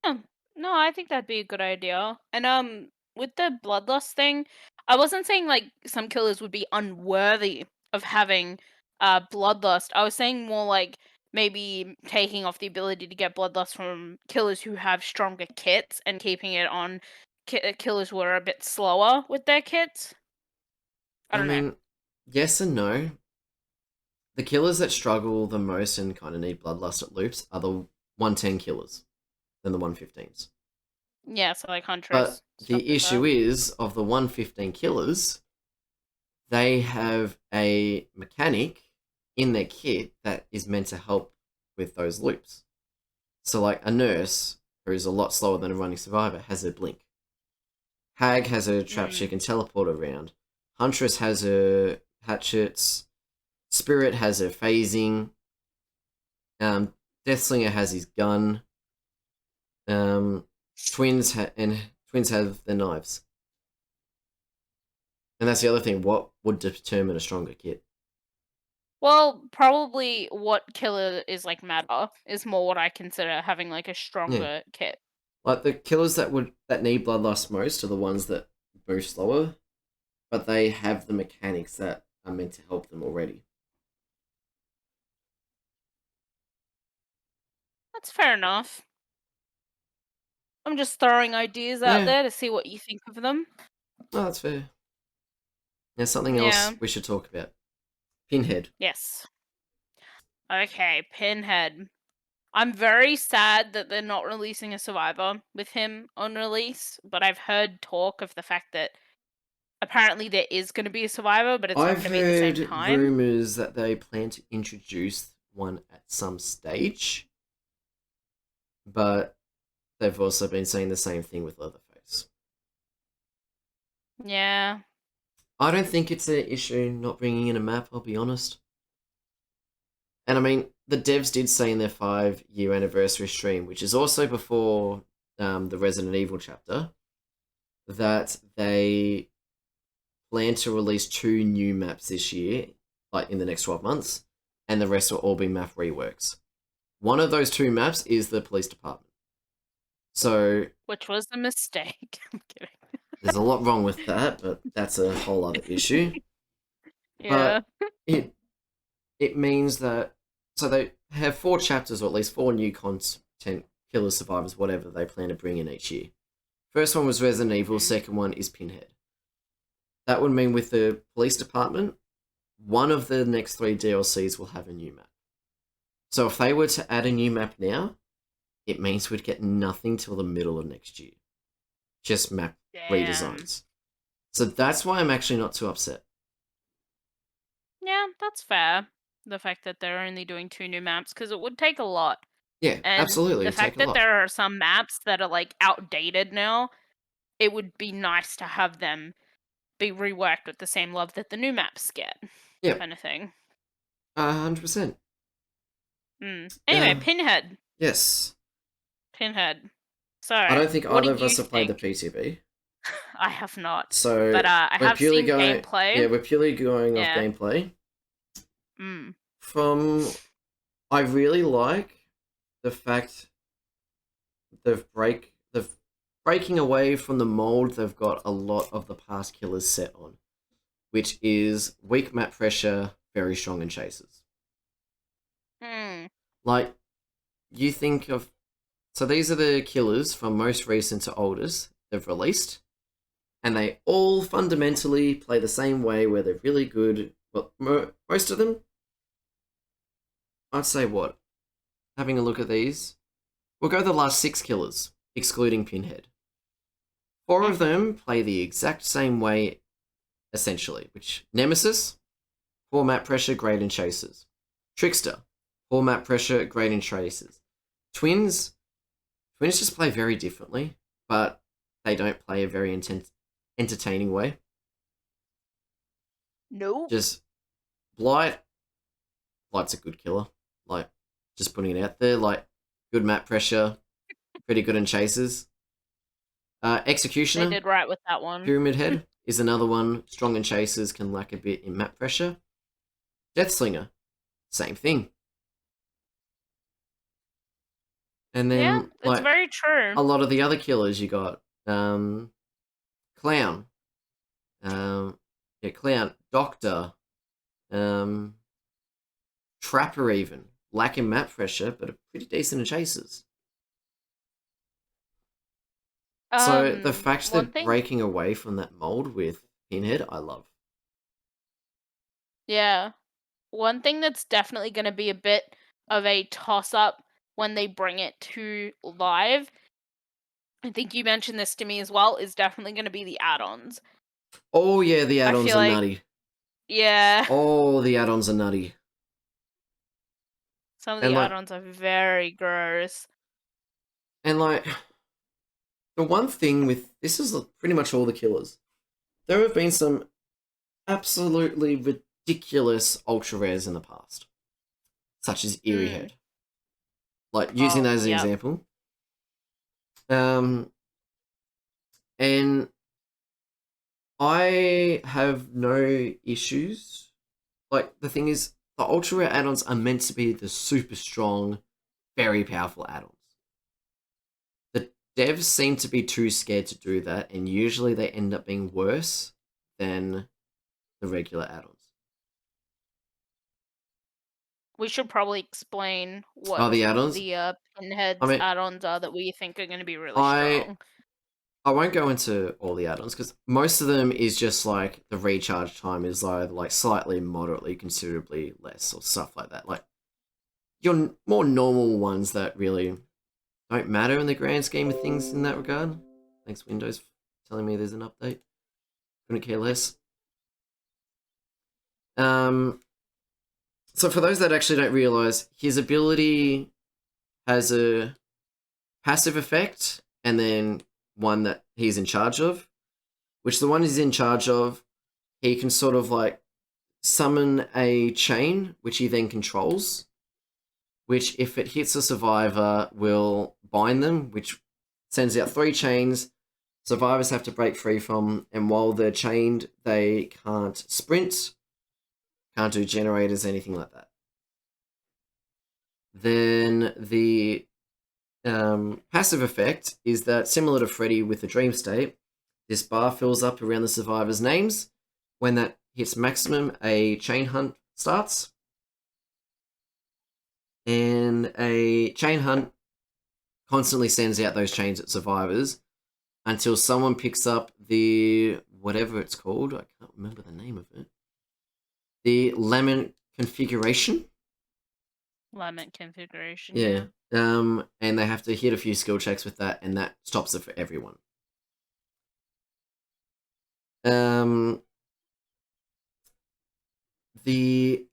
Yeah. No, I think that'd be a good idea. And with the bloodlust thing, I wasn't saying like some killers would be unworthy of having bloodlust. I was saying more like maybe taking off the ability to get bloodlust from killers who have stronger kits and keeping it on killers who are a bit slower with their kits. I I don't know. mean, yes and no. The killers that struggle the most and kind of need bloodlust at loops are the 110 killers than the 115s. Yeah, so like But Huntress, stuff the like issue that. is, of the 115 killers, they have a mechanic in their kit that is meant to help with those loops. So, like a nurse, who's a lot slower than a running survivor, has a blink. Hag has a trap she Mm. can teleport around. Huntress has her hatchets. Spirit has her phasing. Deathslinger has his gun. Um, twins have their knives. And that's the other thing. What would determine a stronger kit? Well, probably what killer is like matter is more what I consider having like a Yeah, stronger kit. like the killers that need bloodlust most are the ones that move slower, but they have the mechanics that are meant to help them already. That's fair enough. I'm just throwing ideas out Yeah, there to see what you think of them. no, that's fair. There's something Yeah. else we should talk about. Pinhead. Yes. Okay, Pinhead. I'm very sad that they're not releasing a survivor with him on release, but I've heard talk of the fact that apparently there is going to be a survivor, but it's not going I've to be at the same heard time. rumors that they plan to introduce one at some stage, but they've also been saying the same thing with Leatherface. Yeah. I don't think it's an issue not bringing in a map, I'll be honest. And I mean, the devs did say in their 5-year anniversary stream, which is also before the Resident Evil chapter, that they plan to release 2 new maps this year, like in the next 12 months, and the rest will all be map reworks. One of those 2 maps is the police department. So Which was a mistake. I'm kidding. there's a lot wrong with that, but that's a whole other issue. Yeah. But it means that so they have 4 chapters, or at least 4 new content killer survivors, whatever they plan to bring in each year. First one was Resident Evil. Mm. Second one is Pinhead. That would mean with the police department, one of the next 3 DLCs will have a new map. So if they were to add a new map now, it means we'd get nothing till the middle of next year. Just map Damn. redesigns. So that's why I'm actually not too upset. Yeah, that's fair. The fact that they're only doing 2 new maps, because it would take a lot. Yeah, And absolutely. the It'd take fact a that lot. there are some maps that are, like, outdated now, it would be nice to have them be reworked with the same love that the new maps get, Yeah, kind of thing. 100%. Anyway, Um, Pinhead. yes. Pinhead. I So, don't think what either do of us you have played the think? PTB. I have not, So but I we're have purely seen going. Yeah, gameplay. we're purely going off Yeah. gameplay. Mm. From I really like the fact they've breaking away from the mold they've got a lot of the past killers set on, which is weak map pressure, very strong in chases. Mm. Like you think of, so these are the killers from most recent to oldest they've released, and they all fundamentally play the same way where they're really good. Well, most of them, I'd say what? Having a look at these, we'll go the last 6 killers, excluding Pinhead. 4 of Mhm. them play the exact same way, essentially, which Nemesis, poor map pressure, great in chases. Trickster, poor map pressure, great in chases. Twins just play very differently, but they don't play a very entertaining way. Nope. Just Blight, Blight's a good killer. Like, just putting it out there, like, good map pressure, pretty good in chases. They Executioner, did right with that one. Pyramid Head is another one. Strong in chases, can lack a bit in map pressure. Deathslinger, same thing. And Yeah, then, it's like, very true. a lot of the other killers you got. Clown. Clown. Doctor. Um, Trapper even. Lacking map pressure, but are pretty decent in chases. So the fact they're One thing, breaking away from that mold with Pinhead, I love. yeah, one thing that's definitely going to be a bit of a toss up when they bring it to live, I think you mentioned this to me as well, is definitely going to be the add-ons. Oh yeah, the I add-ons feel are like, nutty. yeah, Oh, the add-ons are nutty. some of And the like, add-ons are very gross. and like, the one thing with this is pretty much all the killers. There have been some absolutely ridiculous ultra rares in the past, such as Eerie Mm. Head. Like using that Oh, as an yep. example. And I have no issues. Like the thing is, the ultra rare add-ons are meant to be the super strong, very powerful add-ons. The devs seem to be too scared to do that, and usually they end up being worse than the regular add-ons. We should probably explain what Oh, the add-ons. the I Pinhead's mean, add-ons are that we think are going to be really I strong. I won't go into all the add-ons because most of them is just like the recharge time is either like slightly, moderately, considerably less or stuff like that. Like your more normal ones that really don't matter in the grand scheme of things in that regard. Thanks Windows for telling me there's an update. Couldn't care less. So for those that actually don't realize, his ability has a passive effect and then one that he's in charge of. Which the one he's in charge of, he can sort of like summon a chain, which he then controls, which if it hits a survivor will bind them, which sends out 3 chains. Survivors have to break free from, and while they're chained, they can't sprint, can't do generators, anything like that. Then the passive effect is that, similar to Freddy with the dream state, this bar fills up around the survivors' names. When that hits maximum, a chain hunt starts. And a chain hunt constantly sends out those chains at survivors until someone picks up the whatever it's called. I can't remember the name of it. The lemon configuration. Lemon configuration. Yeah. And they have to hit a few skill checks with that, and that stops it for everyone. The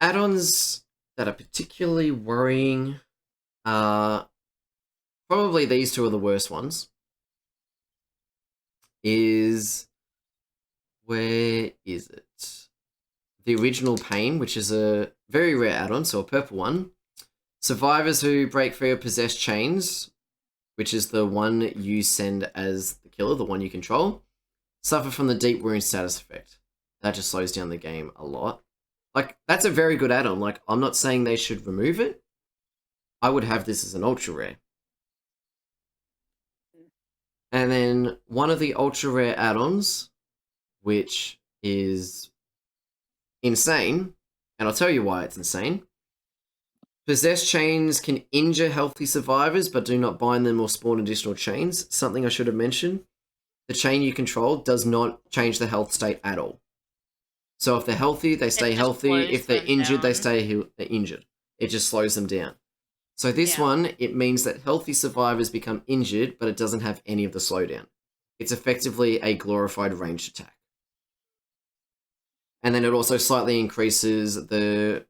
add-ons that are particularly worrying are probably these two are the worst ones. Where is it? The original pain, which is a very rare add-on, so a purple one. Survivors who break free of possessed chains, which is the one you send as the killer, the one you control, suffer from the deep wound status effect. That just slows down the game a lot. Like, that's a very good add-on. Like, I'm not saying they should remove it. I would have this as an ultra rare. And then one of the ultra rare add-ons, which is insane, and I'll tell you why it's insane. Possessed chains can injure healthy survivors, but do not bind them or spawn additional chains. Something I should have mentioned. The chain you control does not change the health state at all. So if they're healthy, they stay healthy. If they're injured, they stay injured. It just slows them down. So this one, it means that healthy survivors become injured, but it doesn't have any of the slowdown. It's effectively a glorified ranged attack. And then it also slightly increases the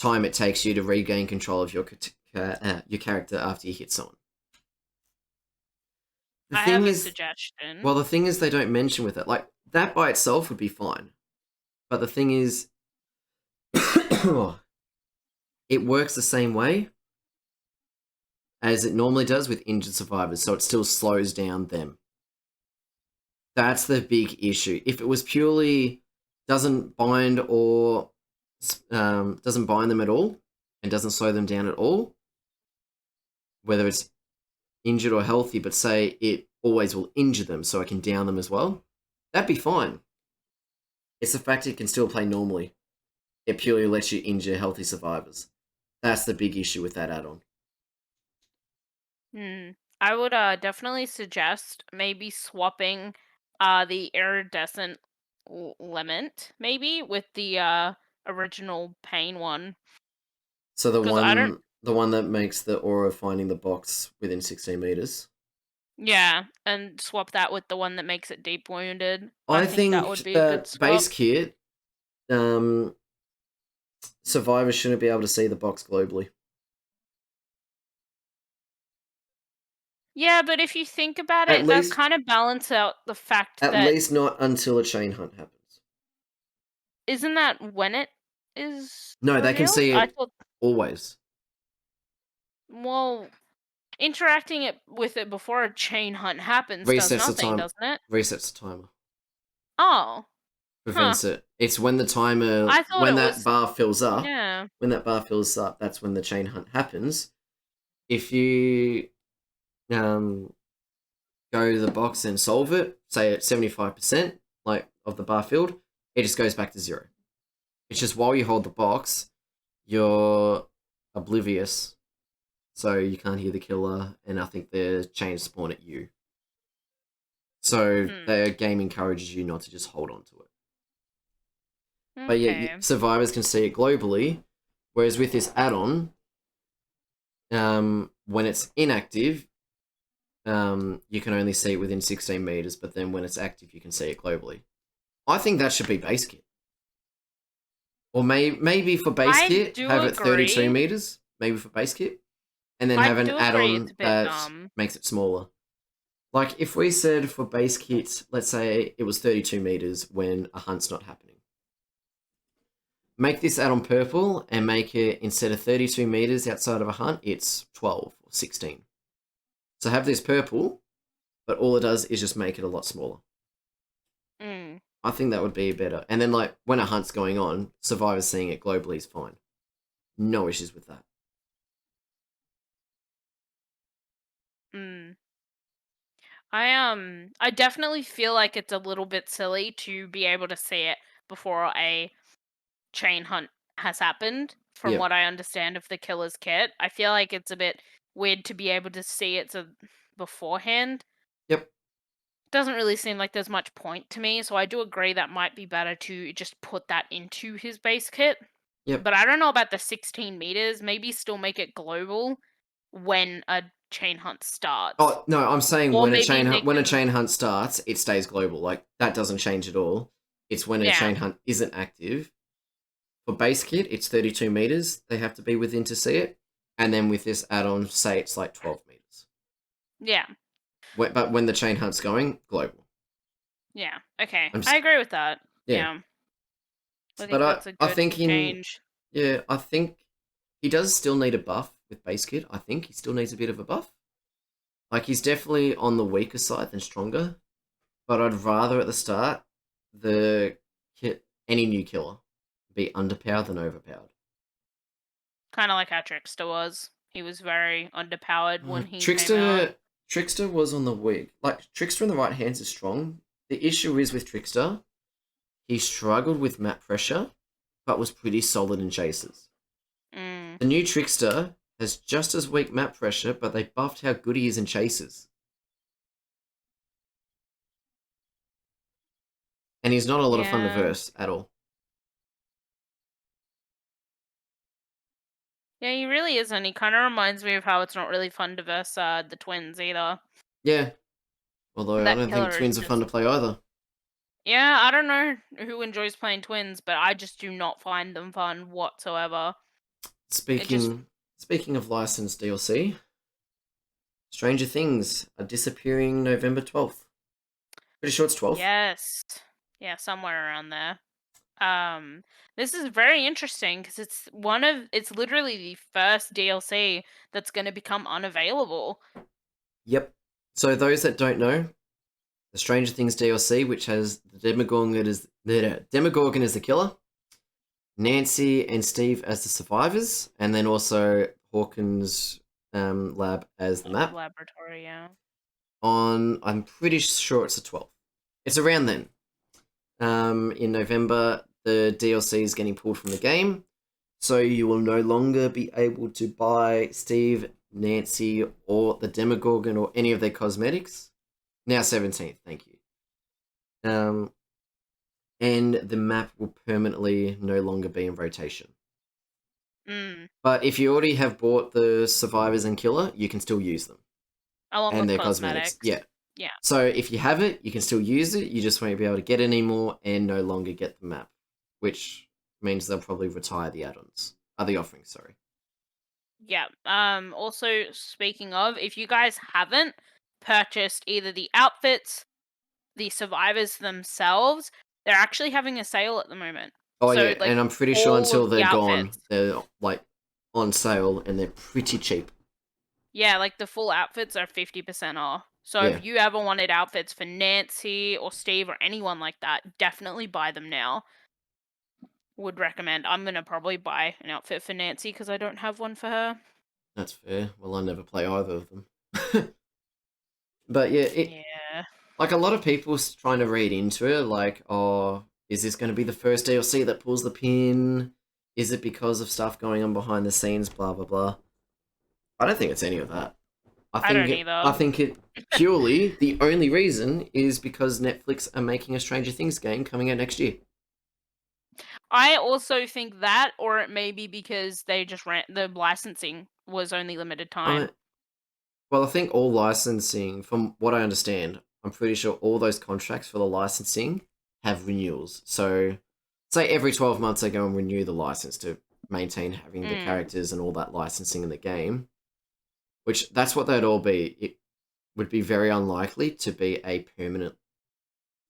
time it takes you to regain control of your character after you hit someone. I have a suggestion. Well, the thing is they don't mention with it. Like, that by itself would be fine. But the thing is, it works the same way as it normally does with injured survivors, so it still slows down them. That's the big issue. If it was purely doesn't bind or doesn't bind them at all and doesn't slow them down at all, whether it's injured or healthy, but say it always will injure them so I can down them as well, that'd be fine. It's the fact it can still play normally. It purely lets you injure healthy survivors. That's the big issue with that add-on. I would definitely suggest maybe swapping the iridescent lament maybe with the original pain one. So the one that makes the aura finding the box within 16 meters. Yeah, and swap that with the one that makes it deep wounded. I think that would be a good swap. Base kit, survivors shouldn't be able to see the box globally. Yeah, but if you think about it, that kind of balances out the fact that... At least not until a chain hunt happens. Isn't that when it is No, revealed? They can see it always. Well, interacting with it before a chain hunt happens does nothing, doesn't it? Resets the timer. Oh. Prevents it. It's when the timer, when that bar fills up, when that bar fills up, that's when the chain hunt happens. If you go to the box and solve it, say at 75%, like, of the bar filled, it just goes back to 0. It's just while you hold the box, you're oblivious, so you can't hear the killer, and I think the chains spawn at you. So the game encourages you not to just hold on to it. Okay. But yeah, survivors can see it globally, whereas with this add-on, when it's inactive, you can only see it within 16 meters, but then when it's active, you can see it globally. I think that should be base kit. Or maybe for base kit, have it 32 meters, maybe for base kit, and then have an add-on that makes it smaller. Like, if we said for base kit, let's say it was 32 meters when a hunt's not happening. Make this add-on purple and make it, instead of 32 meters outside of a hunt, it's 12 or 16. So have this purple, but all it does is just make it a lot smaller. I think that would be better. And then, like, when a hunt's going on, survivors seeing it globally is fine. No issues with that. I definitely feel like it's a little bit silly to be able to see it before a chain hunt has happened. From Yep. what I understand of the killer's kit, I feel like it's a bit weird to be able to see it beforehand. Yep. Doesn't really seem like there's much point to me, so I do agree that might be better to just put that into his base kit. Yep. But I don't know about the 16 meters. Maybe still make it global when a chain hunt starts. Oh no, I'm saying Or when a maybe they can. chain hunt starts, it stays global. Like that doesn't change at all. It's when a Yeah, chain hunt isn't active. For base kit, it's 32 meters they have to be within to see it, and then with this add-on, say it's like 12 meters. yeah, But when the chain hunt's going, global. yeah. Okay, I'm I just agree with that. yeah. Yeah, I But think that's a I good think change. I think he does still need a buff with base kit. I think he still needs a bit of a buff. Like he's definitely on the weaker side than stronger. But I'd rather at the start the any new killer be underpowered than overpowered. Kind of like how Trickster was. He was very underpowered when he came out. Trickster was on the weak. Like Trickster in the right hands is strong. The issue is with Trickster, he struggled with map pressure, but was pretty solid in chases. Mm, The new Trickster has just as weak map pressure, but they buffed how good he is in chases. And he's not a lot of fun to yeah, verse at all. yeah, he really isn't. He kind of reminds me of how it's not really fun to verse the twins either. Yeah. Although I That don't think killer is twins are fun just. to play either. Yeah, I don't know who enjoys playing twins, but I just do not find them fun whatsoever. It just. Speaking of licensed DLC, Stranger Things are disappearing November 12th. Pretty sure it's 12th. Yes. Yeah, somewhere around there. Um, this is very interesting because it's literally the first DLC that's going to become unavailable. Yep. So those that don't know, the Stranger Things DLC, which has the Demogorgon as the killer, Nancy and Steve as the survivors, and then also Hawkins' lab as the map. Laboratory, yeah. I'm pretty sure it's the 12th. It's around then. In November, the DLC is getting pulled from the game, so you will no longer be able to buy Steve, Nancy, or the Demogorgon or any of their cosmetics. Now 17th, thank you. And the map will permanently no longer be in rotation. Mm. But if you already have bought the Survivors and Killer, you can still use them. Along And with their cosmetics. cosmetics. Yeah. Yeah. So if you have it, you can still use it. You just won't be able to get it anymore and no longer get the map. Which means they'll probably retire the add-ons. The offerings, sorry. Yeah. Also speaking of, if you guys haven't purchased either the outfits, the survivors themselves, they're actually having a sale at the moment. Oh So yeah, like and I'm pretty sure all until of the they're gone, outfits. they're like on sale and they're pretty cheap. Yeah, like the full outfits are 50% off. So Yeah, if you ever wanted outfits for Nancy or Steve or anyone like that, definitely buy them now. Would recommend. I'm gonna probably buy an outfit for Nancy because I don't have one for her. that's fair. Well, I never play either of them. But yeah, it Yeah. like a lot of people trying to read into it, like, oh, is this going to be the first DLC that pulls the pin? Is it because of stuff going on behind the scenes? Blah blah blah. I don't think it's any of that. I don't either. I think it purely the only reason is because Netflix are making a Stranger Things game coming out next year. I also think that, or it may be because they just ran the licensing was only limited I time. Well, I think all licensing, from what I understand, I'm pretty sure all those contracts for the licensing have renewals. So, say every 12 months they go and renew the license to maintain having the Mm. characters and all that licensing in the game, which that's what they'd all be. It would be very unlikely to be a permanent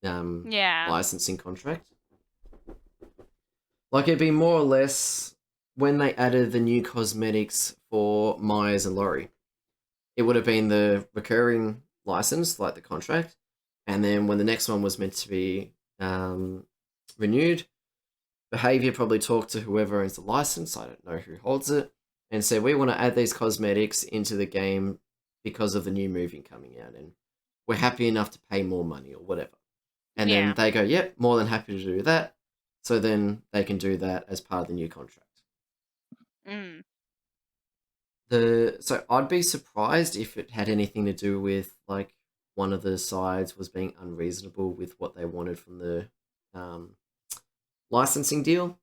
Yeah. licensing contract. Like, it'd be more or less when they added the new cosmetics for Myers and Laurie. It would have been the recurring license, like the contract, and then when the next one was meant to be renewed, Behavior probably talked to whoever owns the license. I don't know who holds it, and said we want to add these cosmetics into the game because of the new movie coming out, and we're happy enough to pay more money or whatever. And then Yeah. they go, yep, more than happy to do that. So then they can do that as part of the new contract. Mm. So I'd be surprised if it had anything to do with like one of the sides was being unreasonable with what they wanted from the um, licensing deal.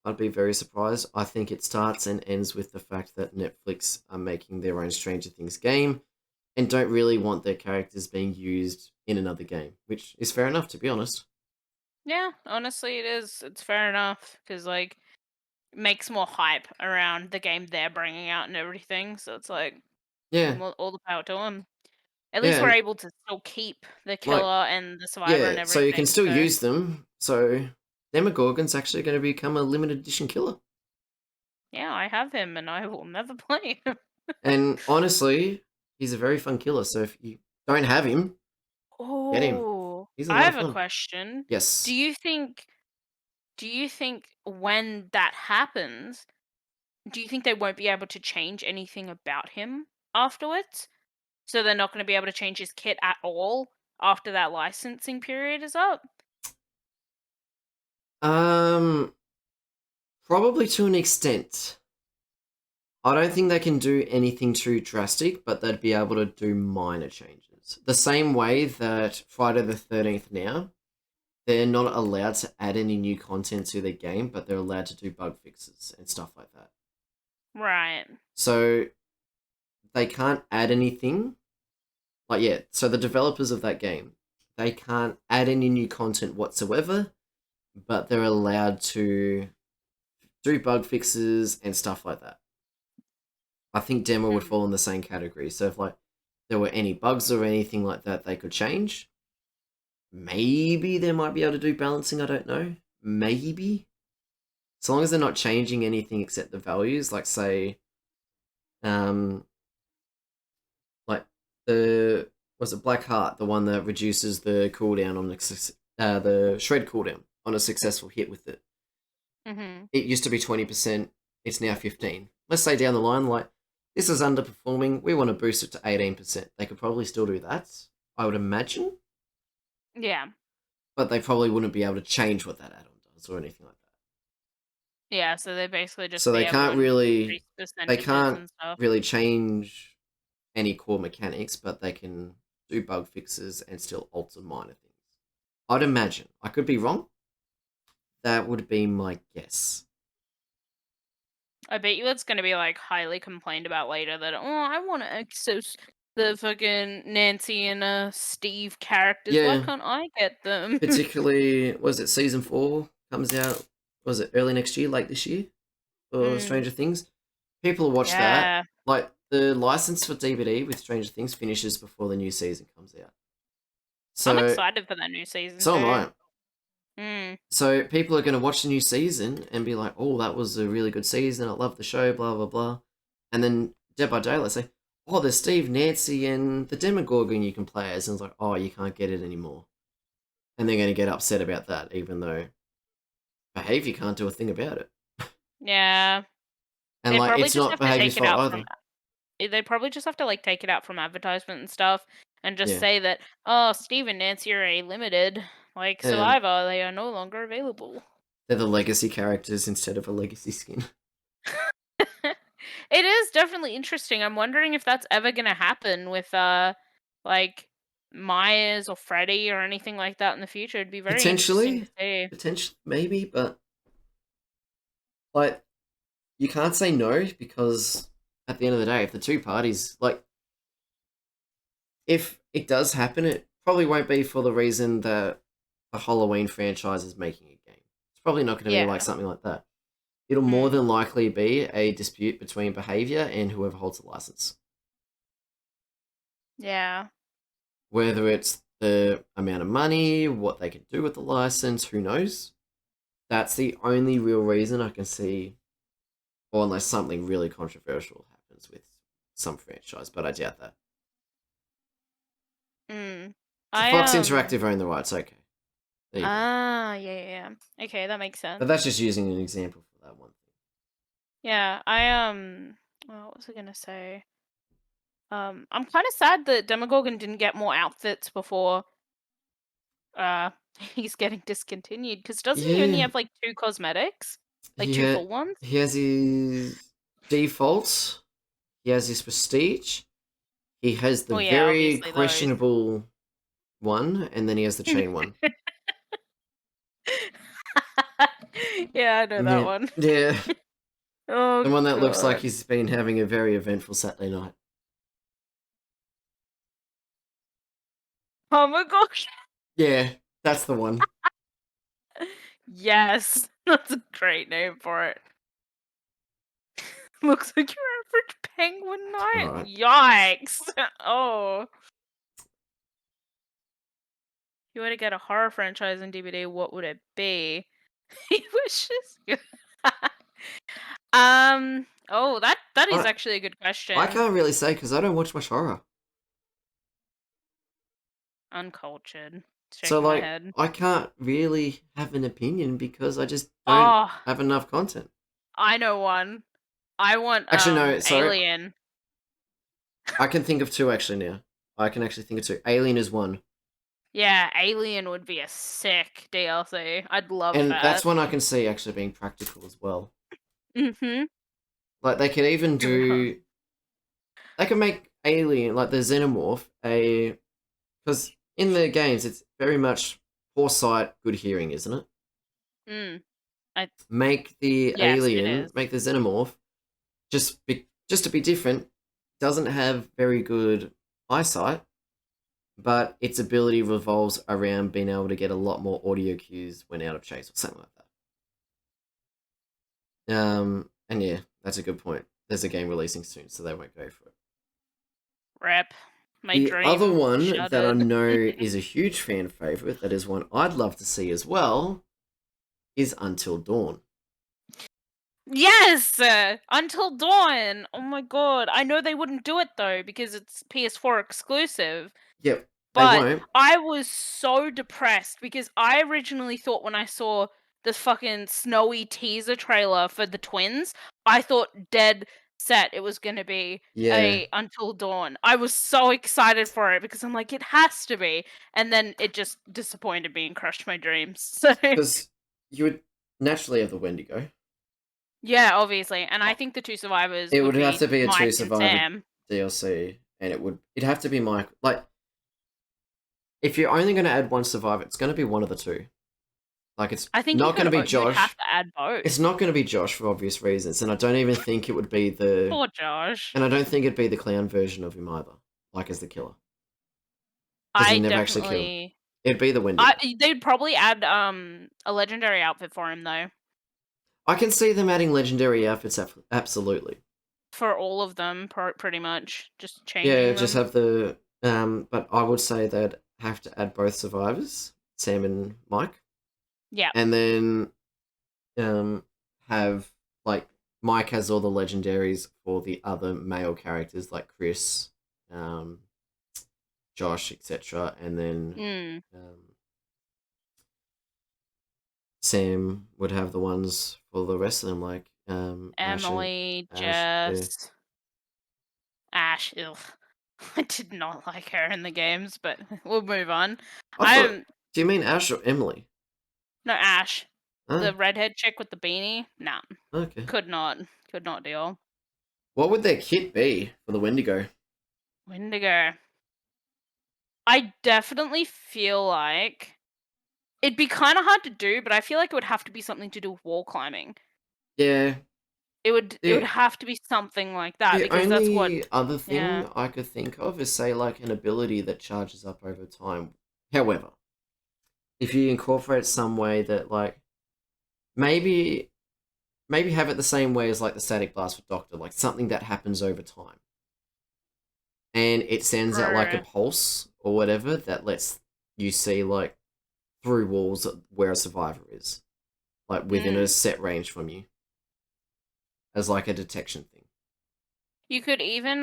I'd be very surprised. I think it starts and ends with the fact that Netflix are making their own Stranger Things game and don't really want their characters being used in another game, which is fair enough, to be honest. Yeah, honestly, it is. It's fair enough because like makes more hype around the game they're bringing out and everything. So it's like Yeah, all the power to them. At least yeah, we're and able to still keep the like, killer and the survivor yeah, and so you can everything. still So use them. So Demogorgon's actually going to become a limited edition killer. yeah, I have him and I will never play him. And honestly, he's a very fun killer. So if you don't have him, get him. Oh, He's a I lot of have a fun. question. Do Yes. you think do you think when that happens, do you think they won't be able to change anything about him afterwards? So they're not going to be able to change his kit at all after that licensing period is up? Um, Probably to an extent. I don't think they can do anything too drastic, but they'd be able to do minor changes. The same way that Friday the 13th now, they're not allowed to add any new content to the game, but they're allowed to do bug fixes and stuff like that. Right. So they can't add anything. Like, yeah, so the developers of that game, they can't add any new content whatsoever, but they're allowed to do bug fixes and stuff like that. I think demo would Mm. fall in the same category. So if like there were any bugs or anything like that they could change, maybe they might be able to do balancing, I don't know. Maybe. As long as they're not changing anything except the values, like say um like the was it Black Heart, the one that reduces the cooldown on the shred cooldown on a successful hit with it. Mhm. It used to be 20%, it's now 15. Let's say down the line, like, this is underperforming, we want to boost it to 18%. They could probably still do that, I would imagine, Yeah. but they probably wouldn't be able to change what that add-on does or anything like that. Yeah, so they basically just So be able to increase they percentages can't and stuff. really change any core mechanics, but they can do bug fixes and still alter minor things. I'd imagine. I could be wrong. That would be my guess. I bet you it's gonna be like highly complained about later that I want to access the fucking Nancy and Steve characters. Why Yeah, can't I get them? particularly was it season 4 comes out, was it early next year, late this year, for Mm, Stranger Things? People watch that. yeah, Like the license for DVD with Stranger Things finishes before the new season comes out. I'm So excited for that new season so am too. I. Mm, So people are going to watch the new season and be like, "Oh, that was a really good season. I love the show." Blah blah blah. And then day by day, let's say, "Oh, there's Steve, Nancy, and the Demogorgon you can play as," and it's like, "Oh, you can't get it anymore." And they're going to get upset about that, even though behavior can't do a thing about it. yeah, And they like, probably it's just not have to behavior's take it fault out from. either. They probably just have to like take it out from advertisement and stuff, and just Yeah, say that Steve and Nancy are a limited like and survivor. They are no longer available. they're the legacy characters instead of a legacy skin. It is definitely interesting. I'm wondering if that's ever gonna happen with like Myers or Freddy or anything like that in the future. It'd be very interesting to Potentially, see. potentially, maybe, but like, you can't say no because at the end of the day, if the two parties like, if it does happen, it probably won't be for the reason that the Halloween franchise is making a game. It's probably not going to be like Yeah. something like that. It'll more Mm. than likely be a dispute between behavior and whoever holds the license. Yeah. Whether it's the amount of money, what they can do with the license, who knows? That's the only real reason I can see, or unless something really controversial happens with some franchise, but I doubt that. Mm. So I Fox Interactive own the rights, okay. There you go. yeah, yeah, yeah. Okay, that makes But sense. that's just using an example for that one thing. Yeah, well, what was I gonna say? I'm kind of sad that Demogorgon didn't get more outfits before uh he's getting discontinued. Because doesn't he only Yeah, have like 2 cosmetics, like he two ha- full ones? he has his defaults. He has his prestige. He has the Well, yeah, very obviously those. questionable one, and then he has the chain one. Yeah, I know that Yeah, one. yeah, the Oh one that looks like god. he's been having a very eventful Saturday night. Oh my gosh. Yeah, that's the one. Yes, that's a great name for it. Looks like your average penguin All night. right. Yikes. Oh. If you were to get a horror franchise on DVD, what would it be? He wishes. Oh, that is I actually a good I question. can't really say because I don't watch much horror. Uncultured. So Shaking my like head. I can't really have an opinion because I just don't Oh, have enough content. I know one. I want Actually, no, sorry. Alien. I can think of two actually now. I can actually think of two. Alien is one. Yeah, Alien would be a sick DLC. I'd love And that's that. one I can see actually being practical as well. Mhm. Like they could even do they can make Alien like the Xenomorph a because in the games it's very much poor sight, good hearing, isn't it? Mm. I Make the Yes, it alien, is. make the Xenomorph just to be different, doesn't have very good eyesight, but its ability revolves around being able to get a lot more audio cues when out of chase or something like that. And yeah, that's a good point. There's a game releasing soon, so they won't go for it. Rip. My The other dream one that I shuddered. know is a huge fan favorite, that is one I'd love to see as well, is Until Dawn. Yes! Until Dawn. Oh my god. I know they wouldn't do it though because it's PS4 exclusive. Yep, they But won't. I was so depressed because I originally thought when I saw the fucking snowy teaser trailer for the twins, I thought dead set it was gonna be Yeah, a Until Dawn. I was so excited for it because I'm like, it has to be. And then it just disappointed me and crushed my dreams. So because you would naturally have the Wendigo. yeah, obviously. And I think the two survivors It would would have be to be a two Mike and survivor Sam. DLC, and it'd have to be Mike. Like, if you're only going to add one survivor, it's going to be one of the two. Like, it's I think not going to be you'd have Josh. to add both. It's not going to be Josh for obvious reasons, and I don't even think it would be Poor Josh. and I don't think it'd be the clown version of him either, like as the killer, because he I never actually killed. definitely It'd be the Wendigo. they'd probably add a legendary outfit for him though. I can see them adding legendary outfits, absolutely. For all of them, pretty much, just Yeah, changing just them. have the but I would say they'd have to add both survivors, Sam and Mike, Yeah. and then have like Mike has all the legendaries for the other male characters like Chris, um, Josh, etc., and then Mm. Sam would have the ones for the rest of them, like Emily, Ash. Yeah, Jess, Ash. Ugh. I did not like her in the games, but we'll move on. I thought. I'm Do you mean Ash or Emily? No, Ash, Oh, the redhead chick with the beanie. Nah, okay. could not deal. What would their kit be for the Wendigo? Wendigo. I definitely feel like it'd be kind of hard to do, but I feel like it would have to be something to do with wall climbing. Yeah, It would the have to be something like that the because that's what. only other Yeah. thing I could think of is say like an ability that charges up over time. However, if you incorporate some way that like maybe have it the same way as like the static blast for Doctor, like something that happens over time, and it sends out like a True. pulse or whatever that lets you see like through walls where a survivor is, like within a Mm. set range from you, as like a detection thing. You could even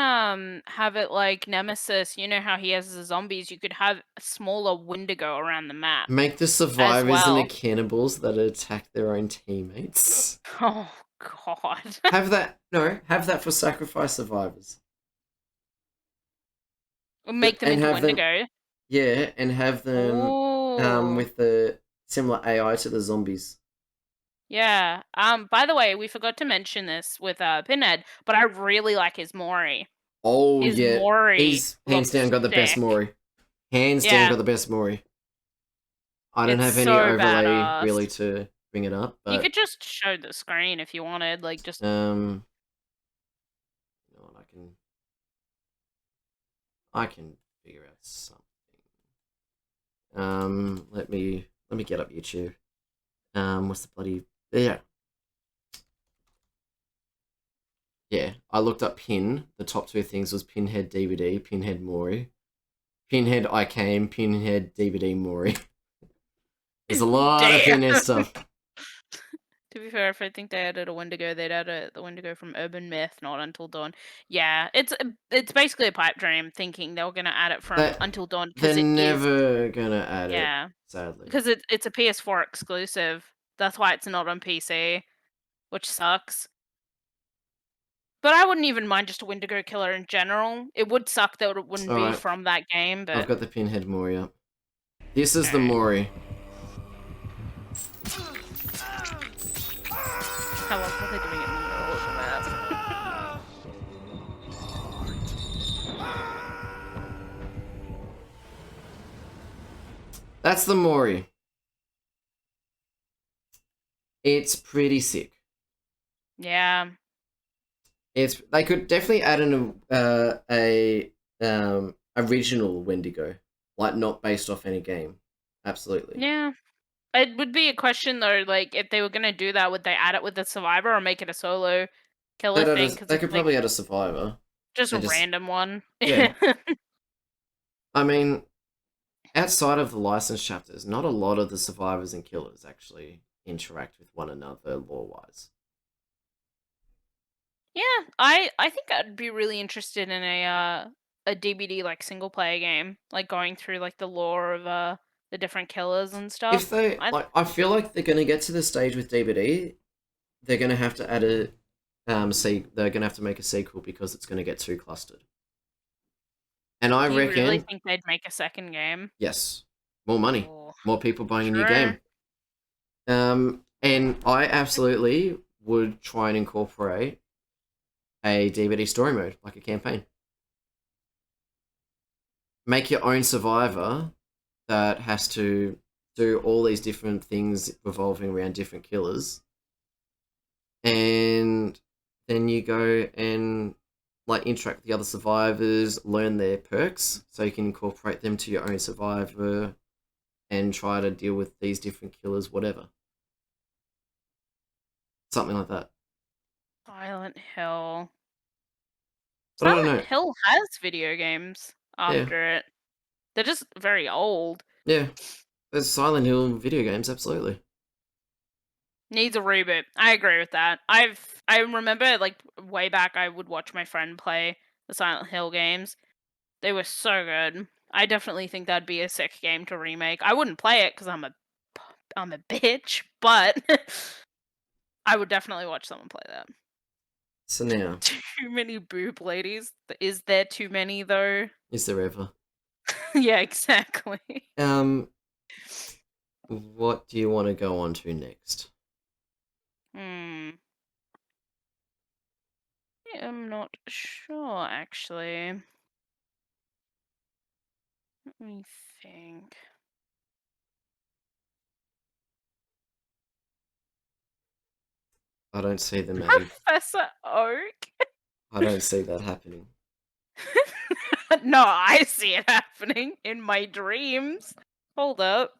have it like Nemesis. You know how he has the zombies. You could have a smaller Wendigo around the map Make the as survivors into well. cannibals that attack their own teammates. Oh God. Have that for sacrifice survivors. Make them and into have them, Wendigo. yeah, and have them Ooh. with the similar AI to the zombies. Yeah. By the way, we forgot to mention this with Pinhead, but I really like his Mori. Oh His yeah, Mori he's hands down looks got the best sick. Mori. Hands down got Yeah, the best Mori. I don't it's have any so overlay really badass. to bring it up, You but could just show the screen if you wanted, like just um, you know what, I can figure out something. Let me get up YouTube. What's the bloody yeah. Yeah, I looked up Pin. The top two things was Pinhead DVD, Pinhead Mori, Pinhead I Came, Pinhead DVD Mori. There's a lot of damn. Pinhead stuff. To be fair, if I think they added a Wendigo, they'd add the Wendigo from Urban Myth, not Until Dawn. Yeah, it's basically a pipe dream thinking they were gonna add it from That Until Dawn they're because it is. never gonna add it, Yeah, sadly. because it's a PS4 exclusive. That's why it's not on PC, which sucks. But I wouldn't even mind just a Wendigo killer in general. It would suck that it wouldn't All be right, from that game, I've but got the Pinhead Mori up. This is the alright. Mori. I love how they're doing it in the middle of the map. That's the Mori. It's pretty sick. Yeah. It's they could definitely add a original Wendigo, like not based off any game. Absolutely. Yeah. It would be a question though, like if they were gonna do that, would they add it with the survivor or make it a solo killer thing? Because They it's could like probably add a survivor. just a And just random one. yeah. I mean, outside of the licensed chapters, not a lot of the survivors and killers actually interact with one another lore wise. Yeah, I think I'd be really interested in a DBD like single player game, like going through like the lore of the different killers and If stuff. they I like, I feel like they're gonna get to the stage with DVD. They're gonna have to add a they're gonna have to make a sequel because it's gonna get too clustered. And I Do you really reckon, think they'd make a second game? yes, more money, Oh, more people buying a new true. game. And I absolutely would try and incorporate a DVD story mode, like a campaign. Make your own survivor that has to do all these different things revolving around different killers, and then you go and like interact with the other survivors, learn their perks, so you can incorporate them to your own survivor and try to deal with these different killers, whatever, something like that. Silent Hill. But I don't Silent know. Hill has video games Yeah, after it. They're just very old. yeah. There's Silent Hill video games, absolutely. Needs a reboot. I agree with that. I remember like way back I would watch my friend play the Silent Hill games. They were so good. I definitely think that'd be a sick game to remake. I wouldn't play it because I'm a bitch, but I would definitely watch someone play that. So now, Too many boob ladies. Is there too many though? is there ever? Yeah, exactly. Um, what do you want to go on to next? Hmm. I'm not sure actually. Let me think. I don't see them adding. Professor Oak? I don't see that happening. No, I see it happening in my dreams. Hold up.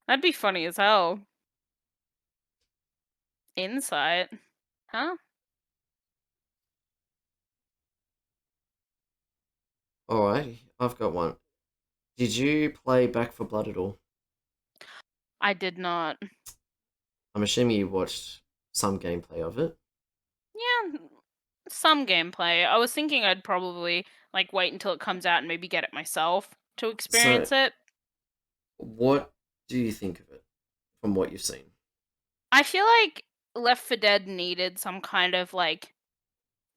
That'd be funny as hell. Insight. Huh? All right, I've got one. Did you play Back for Blood at all? I did not. I'm assuming you watched some gameplay of it. Yeah, some gameplay. I was thinking I'd probably like wait until it comes out and maybe get it myself to So, experience it. what do you think of it from what you've seen? I feel like Left 4 Dead needed some kind of like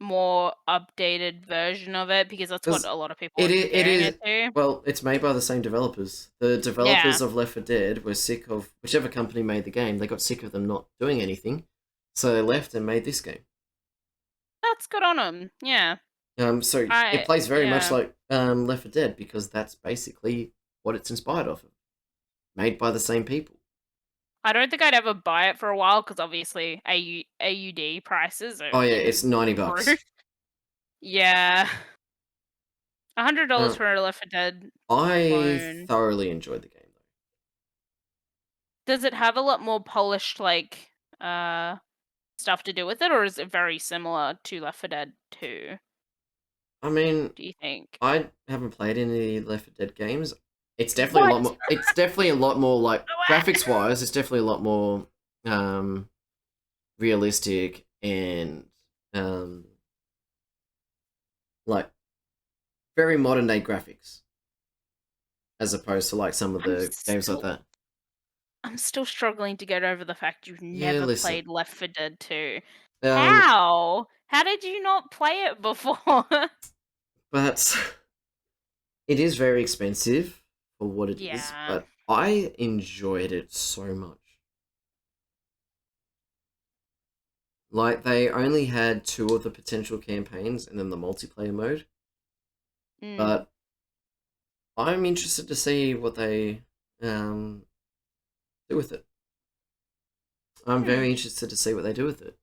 more updated version of it because that's what Because a lot of people are it comparing is it to. well, it's made by the same developers. The Yeah, developers of Left 4 Dead were sick of whichever company made the game. They got sick of them not doing anything, so they left and made this game. that's good on them. Yeah, So it I plays very much yeah. like Left 4 Dead because that's basically what it's inspired of. Made by the same people. I don't think I'd ever buy it for a while because obviously AUD prices are Oh yeah, through it's 90 the roof. bucks. Yeah, $100 Um, for a Left 4 Dead I clone. thoroughly enjoyed the game though. Does it have a lot more polished like stuff to do with it, or is it very similar to Left 4 Dead 2? I mean, Do you think? I haven't played any Left 4 Dead games. It's definitely a What? lot more. It's definitely a lot more like graphics wise. It's definitely a lot more um, realistic and um, like very modern day graphics as opposed to like some of I'm the games like still that. I'm still struggling to get over the fact you've Yeah, never listen. played Left 4 Dead 2. Um, How? How did you not play it before? but it is very expensive for what it is. Yeah. But I enjoyed it so much. Like they only had two of the potential campaigns and then the multiplayer mode. Mm, But I'm interested to see what they um, do with it. I'm hmm. very interested to see what they do with it.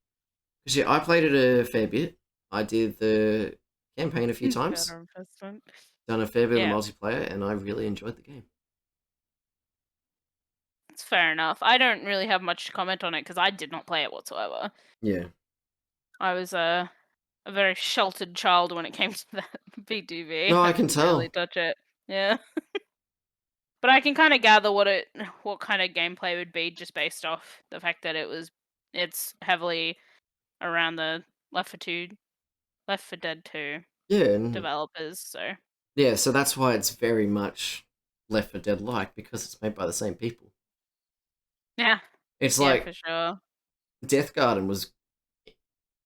Because yeah, I played it a fair bit. I did the campaign a few times, Better investment. done a fair bit of the Yeah, multiplayer, and I really enjoyed the game. it's fair enough. I don't really have much to comment on it because I did not play it whatsoever. Yeah. I was a very sheltered child when it came to that BTV. No, I I can didn't really tell. touch it. Yeah. But I can kind of gather what kind of gameplay would be just based off the fact that it's heavily around the Left for Two Left for Dead 2 Yeah, and developers, so yeah, so that's why it's very much Left 4 Dead like because it's made by the same people. yeah. It's Yeah, for like sure. Death Garden was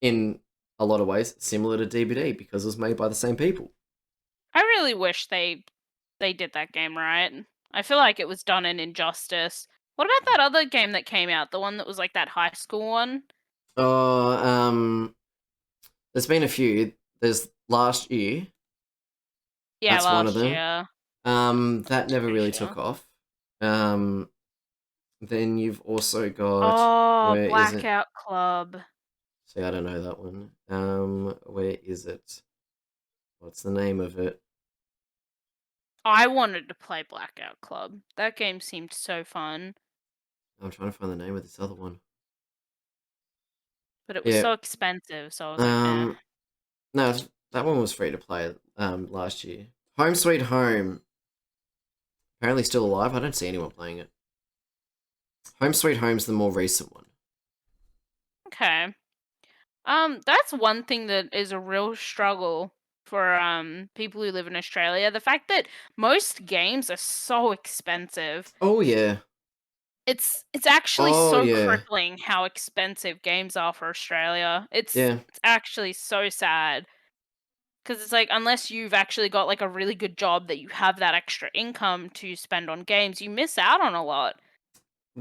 in a lot of ways similar to DBD because it was made by the same people. I really wish they did that game right. I feel like it was done an injustice. What about that other game that came out? The one that was like that high school one? Oh, there's been a few. There's last year. Yeah, That's one of last them. year. That never Pretty really took sure. off. Um, then you've also got Oh, where is it? Blackout Club. See, I don't know that one. Where is it? What's the name of it? I wanted to play Blackout Club. That game seemed so fun, I'm trying to find the name of this other one. but it was Yeah. so expensive, so I was like, eh. Um, no, that one was free to play. Last year. Home Sweet Home. Apparently still alive. I don't see anyone playing it. Home Sweet Home's the more recent one. Okay. That's one thing that is a real struggle for people who live in Australia. The fact that most games are so expensive. Oh yeah. It's actually Oh so yeah. crippling how expensive games are for Australia. Yeah. It's actually so sad because it's like unless you've actually got like a really good job that you have that extra income to spend on games, you miss out on a lot.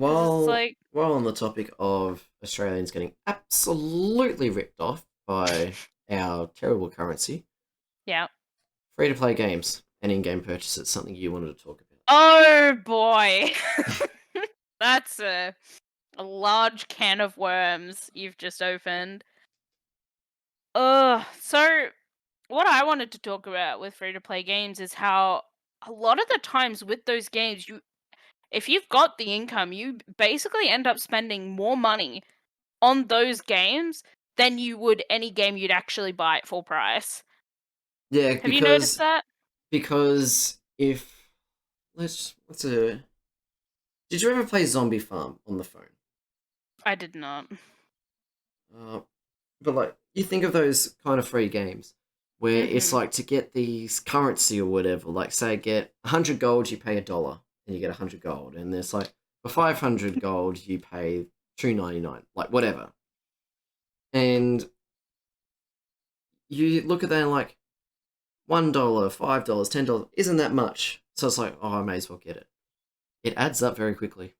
Because it's While like, while on the topic of Australians getting absolutely ripped off by our terrible currency, yeah. free to play games and in-game purchases, something you wanted to talk about. Oh boy. That's a large can of worms you've just opened. So what I wanted to talk about with free to play games is how a lot of the times with those games, if you've got the income, you basically end up spending more money on those games than you would any game you'd actually buy at full price. Yeah, Have you noticed that? because if let's what's a did you ever play Zombie Farm on the phone? I did not. Uh, but like you think of those kind of free games where it's Mhm. like to get these currency or whatever, like say get 100 gold, you pay a dollar and you get 100 gold, and there's like for 500 gold you pay 2.99, like whatever. And you look at that and like $1, $5, $10 isn't that much. So it's like, oh, I may as well get it. It adds up very quickly.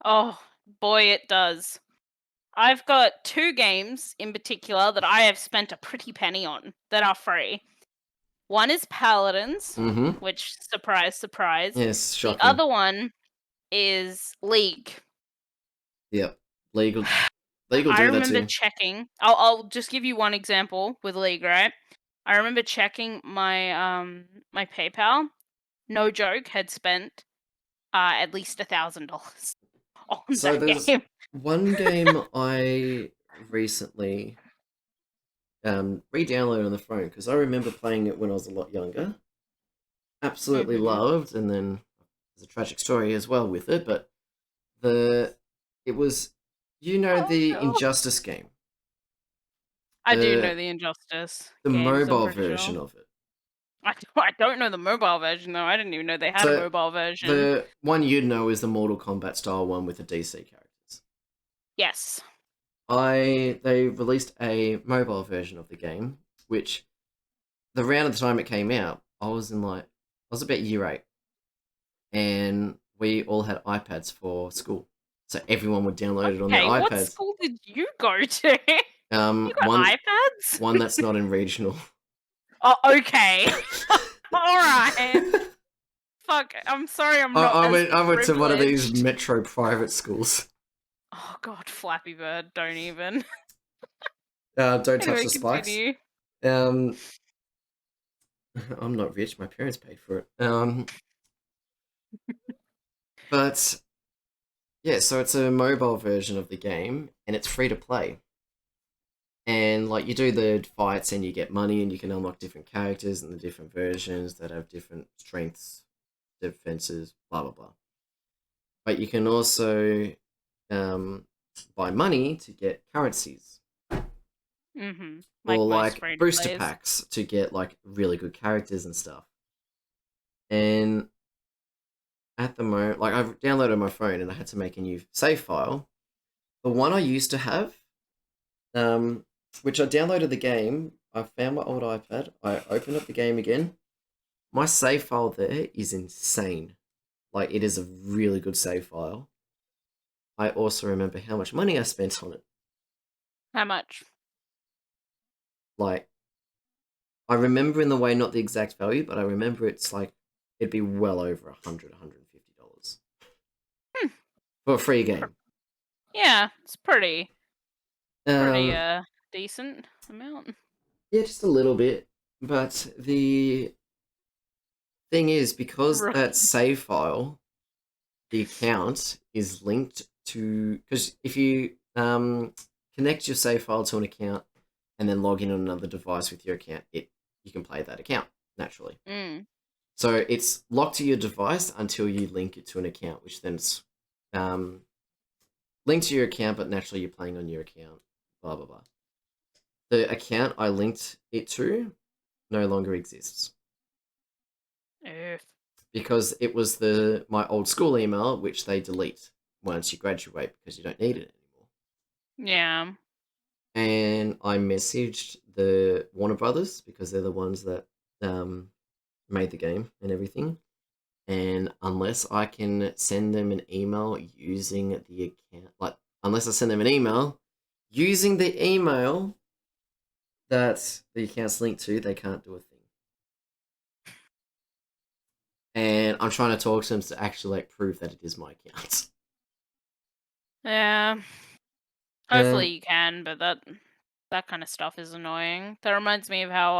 Oh, boy, it does. I've got 2 games in particular that I have spent a pretty penny on that are free. One is Paladins, Mm-hmm. which, surprise, surprise. Yes, The shocking. other one is League. Yep. Legal. Legal I do that remember too. checking. I'll just give you one example with League, right? I remember checking my PayPal. No joke, had spent at least $1,000 on So that there's game. one game I recently re-downloaded on the phone because I remember playing it when I was a lot younger. Absolutely Mhm. loved, and then there's a tragic story as well with it. But the it was, Oh the no. Injustice game, I do know the the Injustice the games, I'm mobile pretty sure. version of it. I don't know the mobile version though. I didn't even know they had a So mobile version. the one you'd know is the Mortal Kombat style one with the DC characters. Yes. They released a mobile version of the game, which the round of the time it came out, I was about year 8, and we all had iPads for school, so everyone would download it on their Okay, what iPads. school did you go to? You got One iPads? one that's not in regional. Oh, okay. Alright. Fuck, I'm sorry I'm not as I went to one of these privileged. metro private schools. Oh god, Flappy Bird, don't even. Don't touch Anyway, the spikes. continue. Um, I'm not rich. My parents paid for it. But yeah, so it's a mobile version of the game, and it's free to play. And like you do the fights, and you get money, and you can unlock different characters and the different versions that have different strengths, defenses, blah blah blah. But you can also um, buy money to get currencies, Mhm. or Like most like free to booster plays. packs to get like really good characters and stuff. And at the moment, like I've downloaded my phone and I had to make a new save file. The one I used to have, um, which I downloaded the game, I found my old iPad, I opened up the game again. My save file there is insane. Like it is a really good save file. I also remember how much money I spent on it. How much? Like I remember in the way, not the exact value, but I remember it's like it'd be well over $150 Hmm. for a free pr- game. Yeah, it's pretty Um, decent amount. yeah, just a little bit. But the thing is, because that Rookie. save file, the account is linked to, because if you connect your save file to an account and then log in on another device with your account, it you can play that account naturally. Mm. So it's locked to your device until you link it to an account, which then's um, linked to your account, but naturally you're playing on your account. Blah blah blah. The account I linked it to no longer exists Ugh. because it was my old school email, which they delete once you graduate because you don't need it anymore. Yeah. And I messaged the Warner Brothers because they're the ones that um, made the game and everything. And unless I can send them an email using the account, like unless I send them an email using the email that the account's linked to, they can't do a thing. And I'm trying to talk to them to actually like prove that it is my account. Yeah. Hopefully Um, you can, but that kind of stuff is annoying. That reminds me of how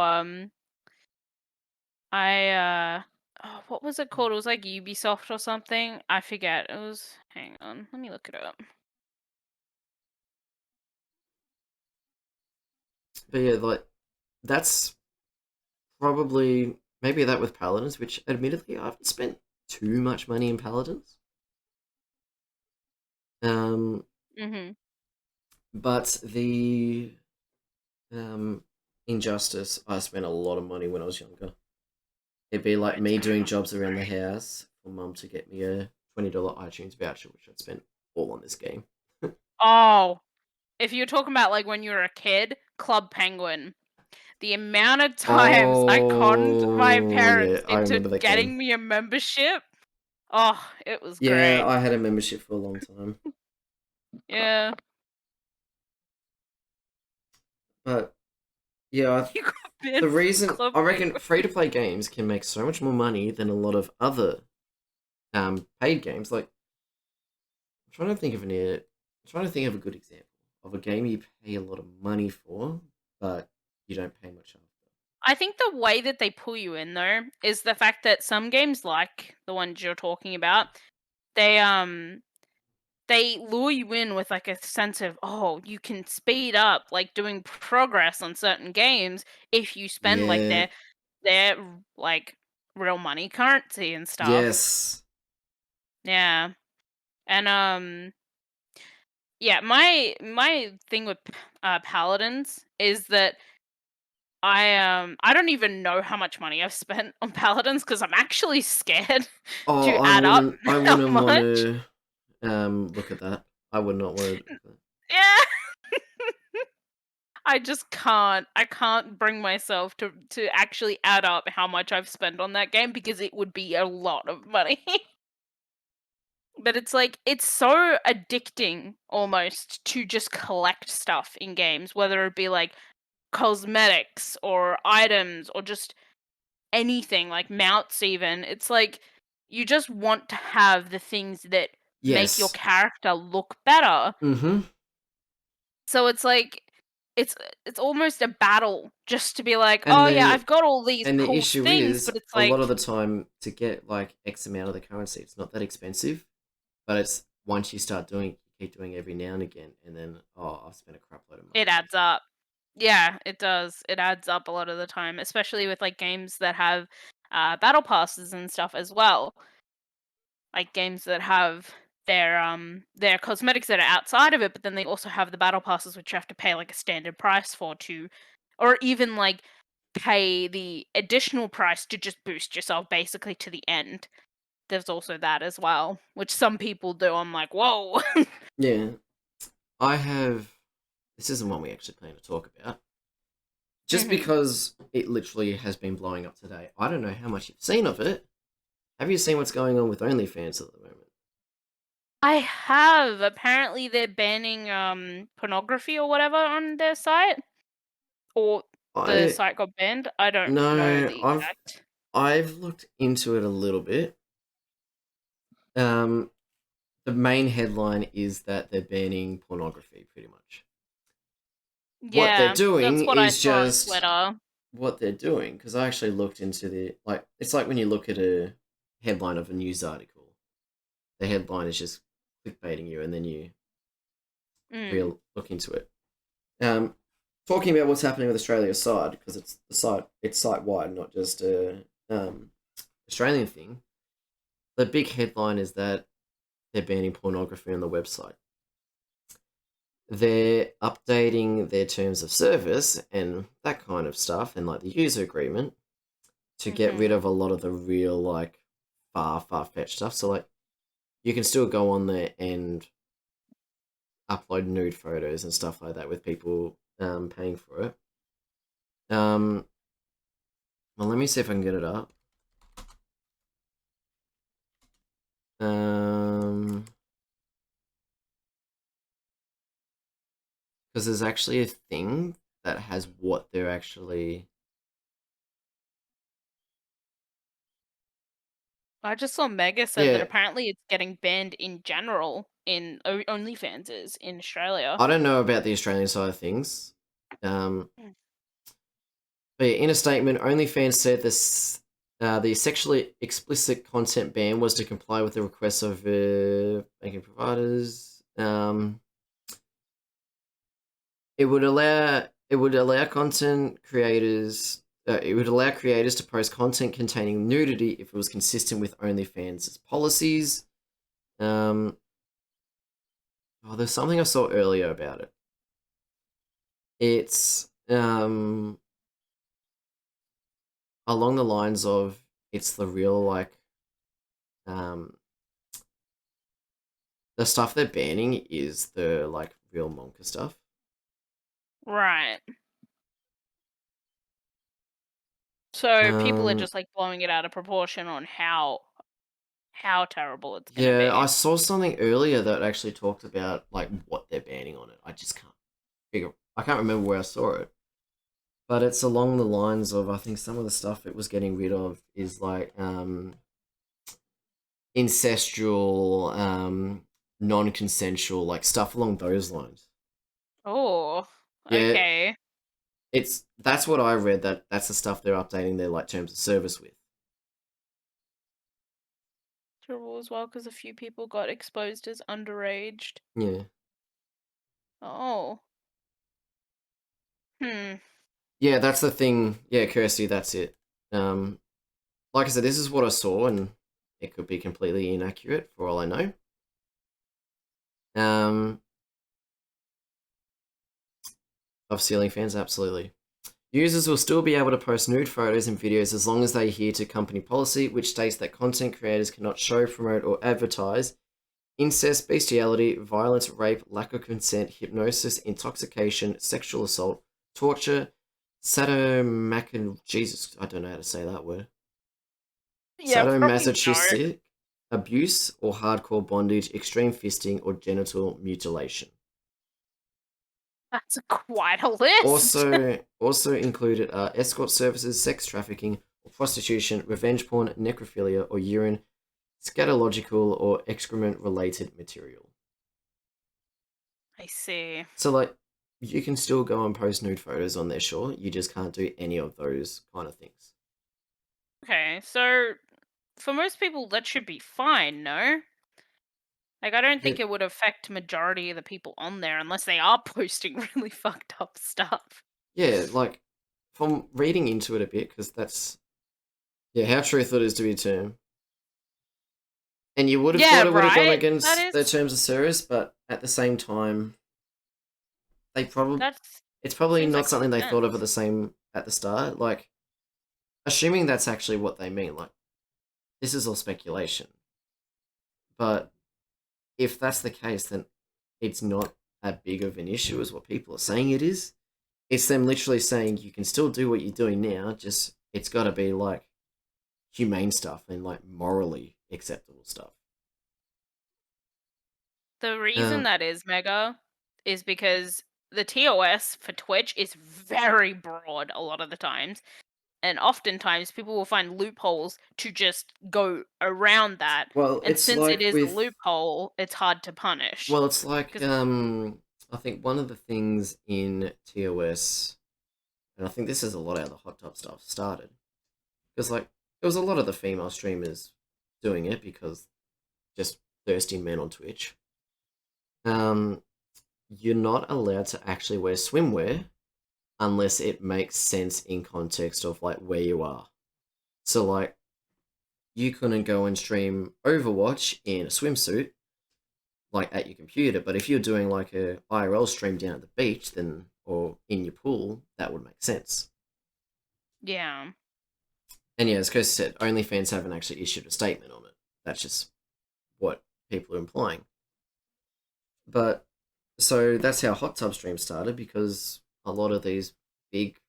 I oh, what was it called? It was like Ubisoft or something. I forget. It was, hang on, let me look it up. but yeah, like that's probably maybe that with Paladins, which admittedly I haven't spent too much money in Paladins. Um, Mhm. but the Injustice, I spent a lot of money when I was younger. It'd be like Wait, me doing sorry. jobs around the house for mum to get me a $20 iTunes voucher, which I'd spent all on this game. Oh, if you're talking about like when you were a kid, Club Penguin. The amount of times I conned my Oh, yeah, parents I into remember that game. getting me a membership. Oh, it was Yeah, great. I had a membership for a long time. Yeah. But yeah, You got banned the from reason Club I reckon Penguin. free to play games can make so much more money than a lot of other paid games. Like I'm trying to think of a good example of a game you pay a lot of money for, but you don't pay much after. I think the way that they pull you in though is the fact that some games like the ones you're talking about, they they lure you in with like a sense of, oh, you can speed up like doing progress on certain games if you spend like Yeah. their like real money currency and stuff. Yes. Yeah. And yeah, my thing with paladins is that I don't even know how much money I've spent on paladins because I'm actually scared Oh, to add up I how wouldn't want much. to look at that. I would not want to look at that. Yeah. I just can't. I can't bring myself to actually add up how much I've spent on that game because it would be a lot of money. But it's like it's so addicting almost to just collect stuff in games, whether it be like cosmetics or items or just anything like mounts even. It's like you just want to have the things that make your Yes. character look better. Mm-hmm. So it's like it's it's almost a battle just to be like, And "Oh yeah, the I've got all these and the cool issue things," is but it's a lot like of the time to get like X amount of the currency, it's not that expensive. But it's once you start doing, you keep doing every now and again, and then I've spent a crap load of money it on adds up. Yeah, it does. It adds up a lot of the time, especially with like games that have battle passes and stuff as well. Like games that have their cosmetics that are outside of it, but then they also have the battle passes which you have to pay like a standard price for to or even like pay the additional price to just boost yourself basically to the end. There's also that as well, which some people do. I'm like, whoa. it. Yeah, I have. This isn't one we actually plan to talk about. Just hmm because it literally has been blowing up today. I don't know how much you've seen of it. Have you seen what's going on with OnlyFans at the moment? I have. Apparently they're banning pornography or whatever on their site. Or the I site got banned. I don't know no, the exact. I've looked into it a little bit. Um, the main headline is that they're banning pornography, pretty much. What they're Yeah, that's doing what I is saw on just Twitter. what they're doing, because I actually looked into the like. It's like when you look at a headline of a news article. The headline is just clickbaiting you, and then you Mm. real look into it. Um, Talking about what's happening with Australia aside, because it's site wide, not just a Australian thing. The big headline is that they're banning pornography on the website. They're updating their terms of service and that kind of stuff, and like the user agreement to get rid Mhm. of a lot of the real like far fetched stuff. So like you can still go on there and upload nude photos and stuff like that with people paying for it. Um, well, let me see if I can get it up. Because there's actually a thing that has what they're actually. I just saw Mega said that Yeah, apparently it's getting banned in general in OnlyFans is in Australia. I don't know about the Australian side of things. Um, Mm. but yeah, in a statement, OnlyFans said the sexually explicit content ban was to comply with the requests of banking providers. It would allow content creators. It would allow creators to post content containing nudity if it was consistent with OnlyFans' policies. Um, there's something I saw earlier about it. It's along the lines of it's the real like um, the stuff they're banning is the like real Monka stuff. Right. So people are Um, just like blowing it out of proportion on how terrible it's gonna yeah, I be. saw something earlier that actually talked about like what they're banning on it. I just can't figure. I can't remember where I saw it, but it's along the lines of I think some of the stuff it was getting rid of is like incestual, non-consensual, like stuff along those lines. Oh, Yeah, okay. that's what I read. That's the stuff they're updating their like terms of service with. Terrible as well because a few people got exposed as underaged. Yeah, Oh. Hmm. yeah, that's the thing. Yeah, Kirsty, that's it. Um, like I said, this is what I saw, and it could be completely inaccurate for all I know. Um, of ceiling fans, absolutely. Users will still be able to post nude photos and videos as long as they adhere to company policy, which states that content creators cannot show, promote, or advertise incest, bestiality, violence, rape, lack of consent, hypnosis, intoxication, sexual assault, torture, Jesus, I don't know how to say that word. Yeah, probably don't. Sadomasochistic abuse or hardcore bondage, extreme fisting, or genital mutilation. That's quite a list. Also included are escort services, sex trafficking or prostitution, revenge porn, necrophilia, or urine, scatological or excrement related material. I see. So like you can still go and post nude photos on there, sure. You just can't do any of those kind of things. Okay, so for most people that should be fine, no? Like I don't Yeah, think it would affect majority of the people on there unless they are posting really fucked up stuff. yeah, like from reading into it a bit, because that's yeah, how truthful it is to be termed. And you would have Yeah, thought it would have gone right? That against their is terms of service, but at the same time, they probably that's it's probably seems not like common something they thought of at sense. the same at the start. Like, assuming that's actually what they mean. Like, this is all speculation, but if that's the case, then it's not as big of an issue as what people are saying it is. It's them literally saying you can still do what you're doing now, just it's got to be like humane stuff and like morally acceptable stuff. The reason Um, that is mega is because the TOS for Twitch is very broad a lot of the times. And oftentimes people will find loopholes to just go around that. well, And it's since it like is a with loophole, it's hard to punish. well, it's like 'Cause I think one of the things in TOS, and I think this is a lot how the hot tub stuff started, because like there was a lot of the female streamers doing it because just thirsty men on Twitch. Um, you're not allowed to actually wear swimwear unless it makes sense in context of like where you are. So like you couldn't go and stream Overwatch in a swimsuit like at your computer, but if you're doing like a IRL stream down at the beach, then or in your pool, that would make sense. yeah. And yeah, as Kirsty said, OnlyFans haven't actually issued a statement on it. That's just what people are implying. But so that's how hot tub streams started because a lot of these big,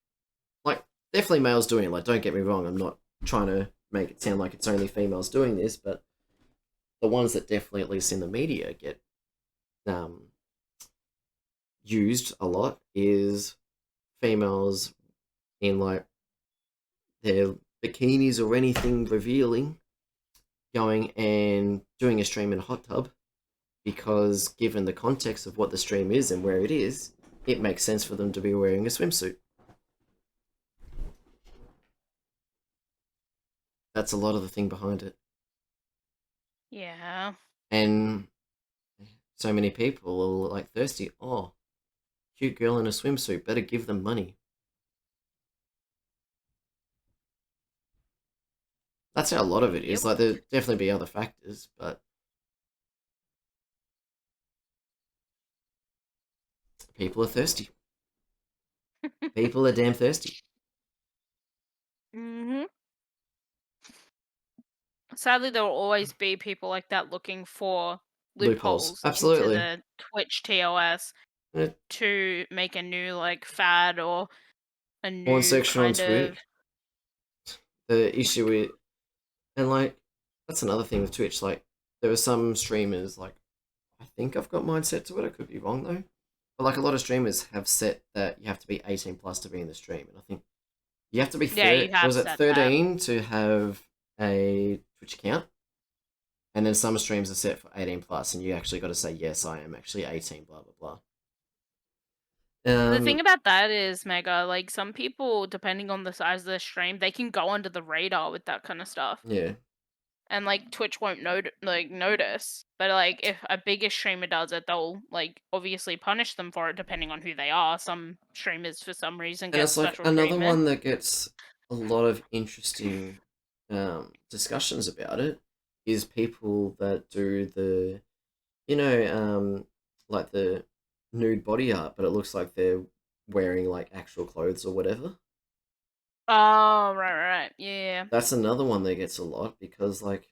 like definitely males doing it. Like, don't get me wrong, I'm not trying to make it sound like it's only females doing this, but the ones that definitely, at least in the media, get um, used a lot is females in like their bikinis or anything revealing, going and doing a stream in a hot tub because given the context of what the stream is and where it is, it makes sense for them to be wearing a swimsuit. That's a lot of the thing behind it. Yeah. And so many people are like thirsty. Oh, cute girl in a swimsuit. Better give them money. That's how a lot of it Yep. is. Like there definitely be other factors, but people are thirsty. People are damn thirsty. Mhm. Sadly, there will always be people like that looking for Loopholes. loopholes into Absolutely. the Twitch TOS Eh, to make a new like fad or a Porn new section on kind of Twitch. the issue with, and like that's another thing with Twitch. Like there are some streamers, like I think I've got mine set to it. I could be wrong though. But like a lot of streamers have set that you have to be 18 plus to be in the stream, and I think you have to be Yeah, you have was it said that. 13 to have a Twitch account, and then some streams are set for 18 plus, and you actually got to say yes, I am actually 18. Blah blah blah. The thing about that is, Mega, like some people, depending on the size of the stream, they can go under the radar with that kind of stuff. Yeah, And like Twitch won't notice. But like if a bigger streamer does it, they'll like obviously punish them for it depending on who they are. Some streamers for some reason and get it's like special another treatment. one that gets a lot of interesting discussions about it is people that do the, you know, like the nude body art, but it looks like they're wearing like actual clothes or whatever. Oh, right. Yeah. That's another one that gets a lot because like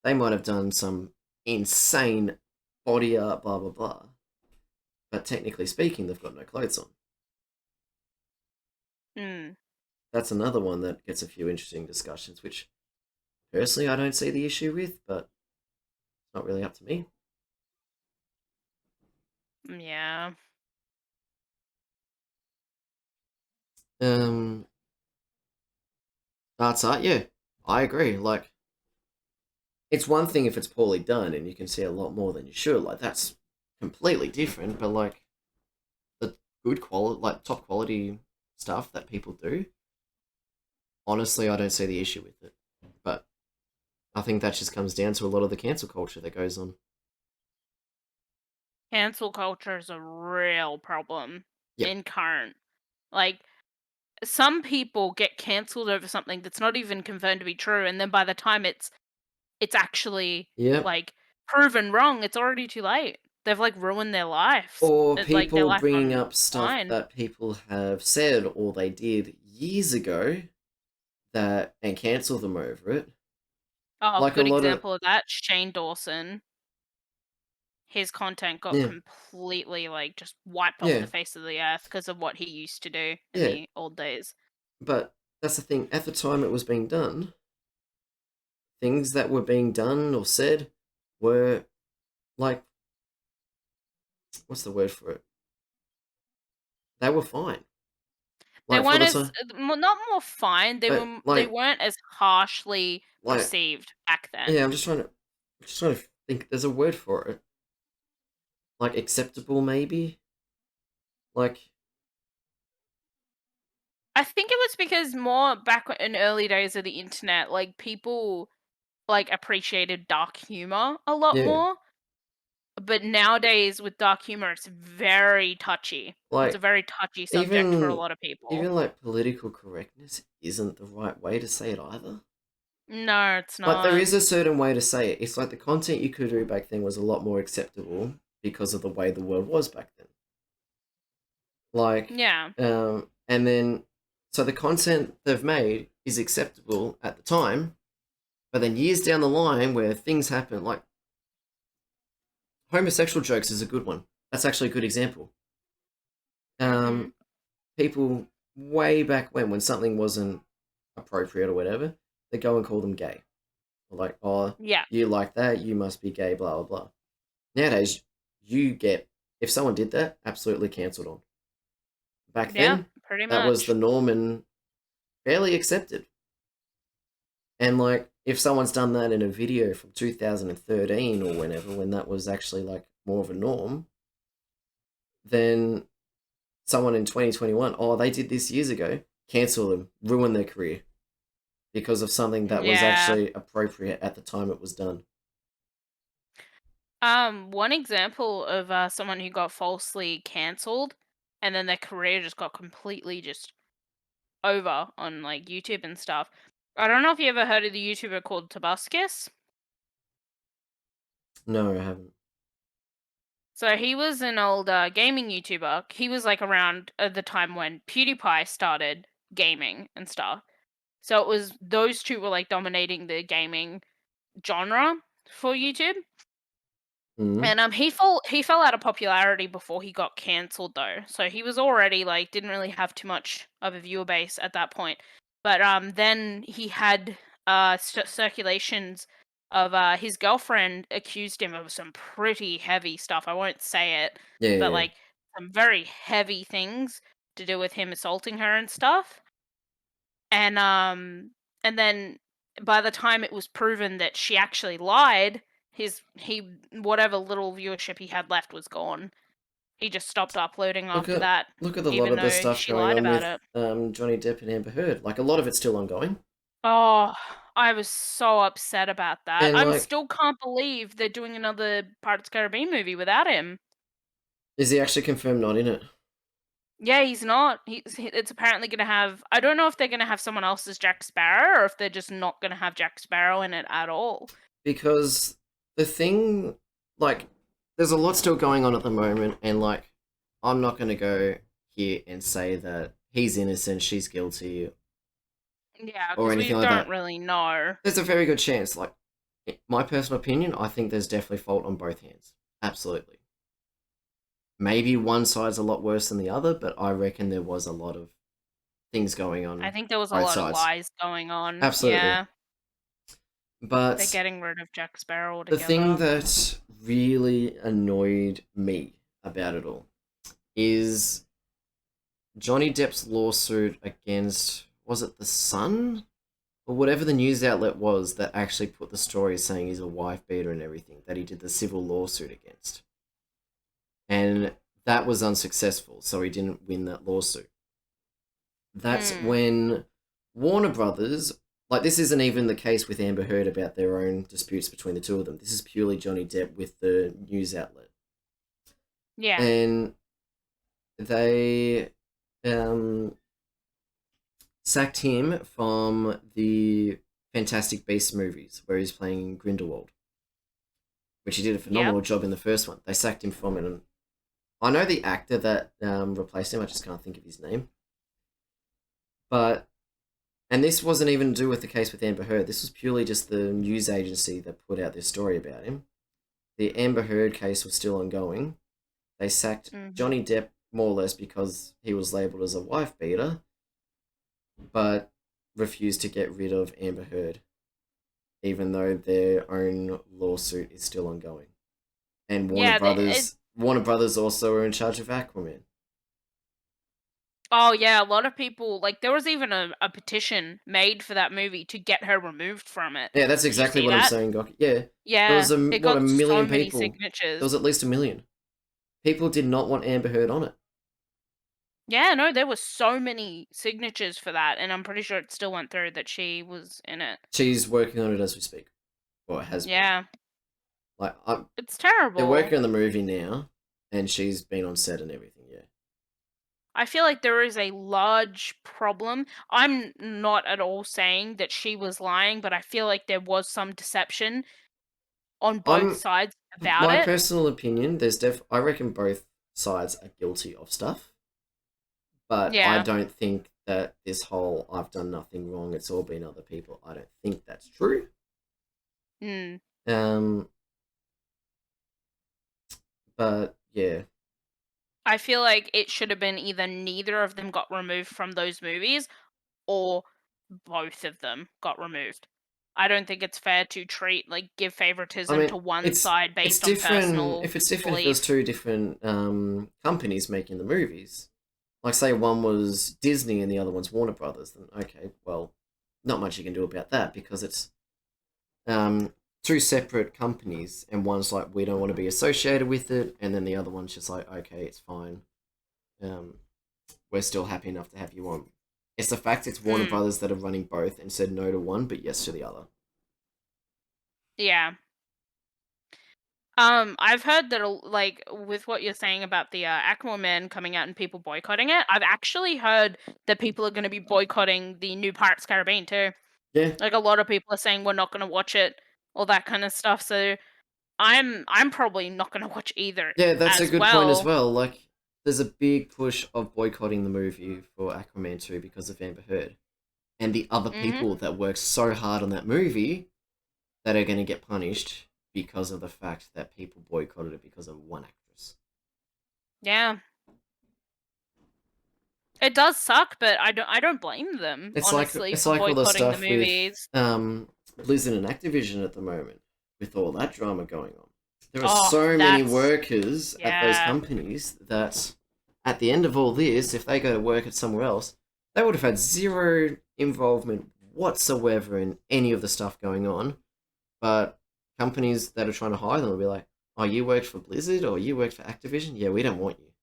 they might have done some insane body art, blah blah blah, but technically speaking, they've got no clothes on. Hmm. That's another one that gets a few interesting discussions, which personally I don't see the issue with, but it's not really up to me. Yeah. Um, Arts art, yeah, I agree. Like, it's one thing if it's poorly done and you can see a lot more than you should. Like, that's completely different. But like the good quality, like top quality stuff that people do, honestly, I don't see the issue with it. But I think that just comes down to a lot of the cancel culture that goes on. Cancel culture is a real problem Yep. in current. Like some people get cancelled over something that's not even confirmed to be true, and then by the time it's actually Yep. like proven wrong, it's already too late. They've like ruined their lives, Or like their people life bringing up stuff online. that people have said or they did years ago that and cancel them over it. Oh, Like a good lot of, example of that, Shane Dawson. His content got yeah, completely like just wiped off yeah, the face of the earth because of what he used to do in yeah. the old days. But that's the thing. At the time it was being done, things that were being done or said were like, what's the word for it? They were fine. They Like for weren't the as time, not more fine. but They weren't as harshly like, perceived back yeah. then. I'm just trying to think. There's a word for it. Like acceptable, maybe. Like, I think it was because more back in early days of the internet, like people like appreciated dark humor a lot yeah. more. But nowadays with dark humor, it's very touchy. It's a Like very touchy subject for a even lot of people. even like political correctness isn't the right way to say it either. No, it's Like there not. is a certain way to say it. It's like the content you could do back then was a lot more acceptable because of the way the world was back then. Like, Yeah. and then so the content they've made is acceptable at the time, but then years down the line where things happen, like homosexual jokes is a good one. That's actually a good example. Mhm. Um, People way back when something wasn't appropriate or whatever, they go and call them gay. Or like, oh, Yeah. you like that, you must be gay, blah blah blah. Nowadays, you get if someone did that, absolutely cancelled on. Back Yeah, then, pretty that was the much. norm and fairly accepted. And like, if someone's done that in a video from 2013 or whenever, when that was actually like more of a norm, then someone in 2021, oh, they did this years ago, cancel them, ruin their career because of something that was Yeah. actually appropriate at the time it was done. One example of someone who got falsely cancelled and then their career just got completely just over on like YouTube and stuff. I don't know if you ever heard of the YouTuber called Tobuscus. No, I haven't. So he was an old gaming YouTuber. He was like around at the time when PewDiePie started gaming and stuff. So it was those two were like dominating the gaming genre for YouTube. Mm. And he fell out of popularity before he got cancelled though. So he was already like didn't really have too much of a viewer base at that point. But then he had circulations of his girlfriend accused him of some pretty heavy stuff. I won't say it, Yeah, yeah, but yeah. like some very heavy things to do with him assaulting her and stuff. And then by the time it was proven that she actually lied, he whatever little viewership he had left was gone. He just stopped uploading Look after at that, look at a lot even of the though stuff she going lied on about with it. Johnny Depp and Amber Heard. Like a lot of it's still ongoing, Oh, I was so upset about that. and I'm like, still can't believe they're doing another Pirates of the Caribbean movie without him. is he actually confirmed not in it? Yeah, he's not. It's apparently gonna have. I don't know if they're gonna have someone else as Jack Sparrow or if they're just not gonna have Jack Sparrow in it at all. Because the thing, like, there's a lot still going on at the moment, and like, I'm not gonna go here and say that he's innocent, she's guilty, Yeah, or because we anything like don't that. really know. There's a very good chance. Like, my personal opinion, I think there's definitely fault on both hands. Absolutely. Maybe one side's a lot worse than the other, but I reckon there was a lot of things going I on think there was a both lot of sides. lies going on. Absolutely. Yeah, they're But getting rid of Jack Sparrow the thing altogether. that really annoyed me about it all is Johnny Depp's lawsuit against, was it The Sun? Or whatever the news outlet was that actually put the story saying he's a wife beater and everything, that he did the civil lawsuit against. And that was unsuccessful, so he didn't win that lawsuit. That's Hmm. when Warner Brothers, like, this isn't even the case with Amber Heard about their own disputes between the two of them. This is purely Johnny Depp with the news outlet. Yeah. And they um, sacked him from the Fantastic Beasts movies, where he's playing Grindelwald, which he did a Yep. phenomenal job in the first one. They sacked him from it, and I know the actor that replaced him. I just can't think of his name. But and this wasn't even to do with the case with Amber Heard. This was purely just the news agency that put out this story about him. The Amber Heard case was still ongoing. They sacked Mhm. Johnny Depp more or less because he was labeled as a wife beater, but refused to get rid of Amber Heard, even though their own lawsuit is still ongoing. And Yeah. Warner Brothers also are in charge of Aquaman. Oh yeah, a lot of people like there was even a petition made for that movie to get her removed from it. Yeah, that's Did you exactly see what I'm that? saying, Doc. Yeah, there was Yeah, it a got so million many people. There signatures. was at least a million. People did not want Amber Heard on it. Yeah, no, there was so many signatures for that, and I'm pretty sure it still went through that she was in it. She's working on it as we speak, or it has been. Yeah, Like, it's they're terrible. working on the movie now, and she's been on set and everything. Yeah, I feel like there is a large problem. I'm not at all saying that she was lying, but I feel like there was some deception on both I'm sides about my it. personal opinion. I reckon both sides are guilty of stuff, but I Yeah. don't think that this whole "I've done nothing wrong, it's all been other people." I don't think that's true. Mm. Um, but yeah, I feel like it should have been either neither of them got removed from those movies or both of them got removed. I don't think it's fair to give I favoritism mean, to one side it's based on different. personal If it's different, if it was belief. two different companies making the movies, like say one was Disney and the other one's Warner Brothers, then okay, well, not much you can do about that because it's two separate companies, and one's like we don't want to be associated with it, and then the other one's just like okay, it's fine. Um, we're still happy enough to have you on. It's the fact it's Warner Mm. Brothers that are running both and said no to one but yes to the other. Yeah. I've heard that like with what you're saying about the Aquaman coming out and people boycotting it. I've actually heard that people are going to be boycotting the new Pirates Caribbean too. Yeah, Like a lot of people are saying we're not going to watch it, all that kind of stuff. So I'm probably not going to watch either yeah, that's a as good point as well. well. Like, there's a big push of boycotting the movie for Aquaman 2 because of Amber Heard. And the other Mhm. people that worked so hard on that movie that are going to get punished because of the fact that people boycotted it because of one actress. Yeah. It does suck, but I don't blame them, honestly, It's for like all the boycotting the stuff with movies. Blizzard and Activision at the moment, with all that drama going on. There are Oh, so many that's workers at those yeah. companies that, at the end of all this, if they go to work at somewhere else, they would have had zero involvement whatsoever in any of the stuff going on. But companies that are trying to hire them will be like, "Oh, you worked for Blizzard or you worked for Activision? Yeah, we don't want you,"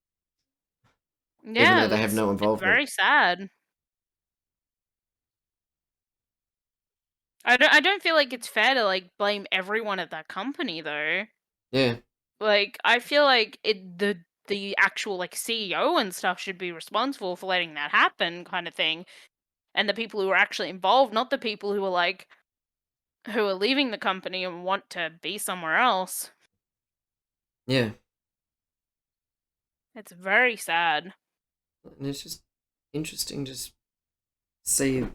even Yeah, though they have it's no it's involvement. very sad. I don't feel like it's fair to, like, blame everyone at that company, though. Yeah, Like, I feel like the actual, like, CEO and stuff should be responsible for letting that happen kinda thing, and the people who are actually involved, not the people who are, like who are leaving the company and want to be somewhere else. yeah, It's very sad. and it's just interesting just see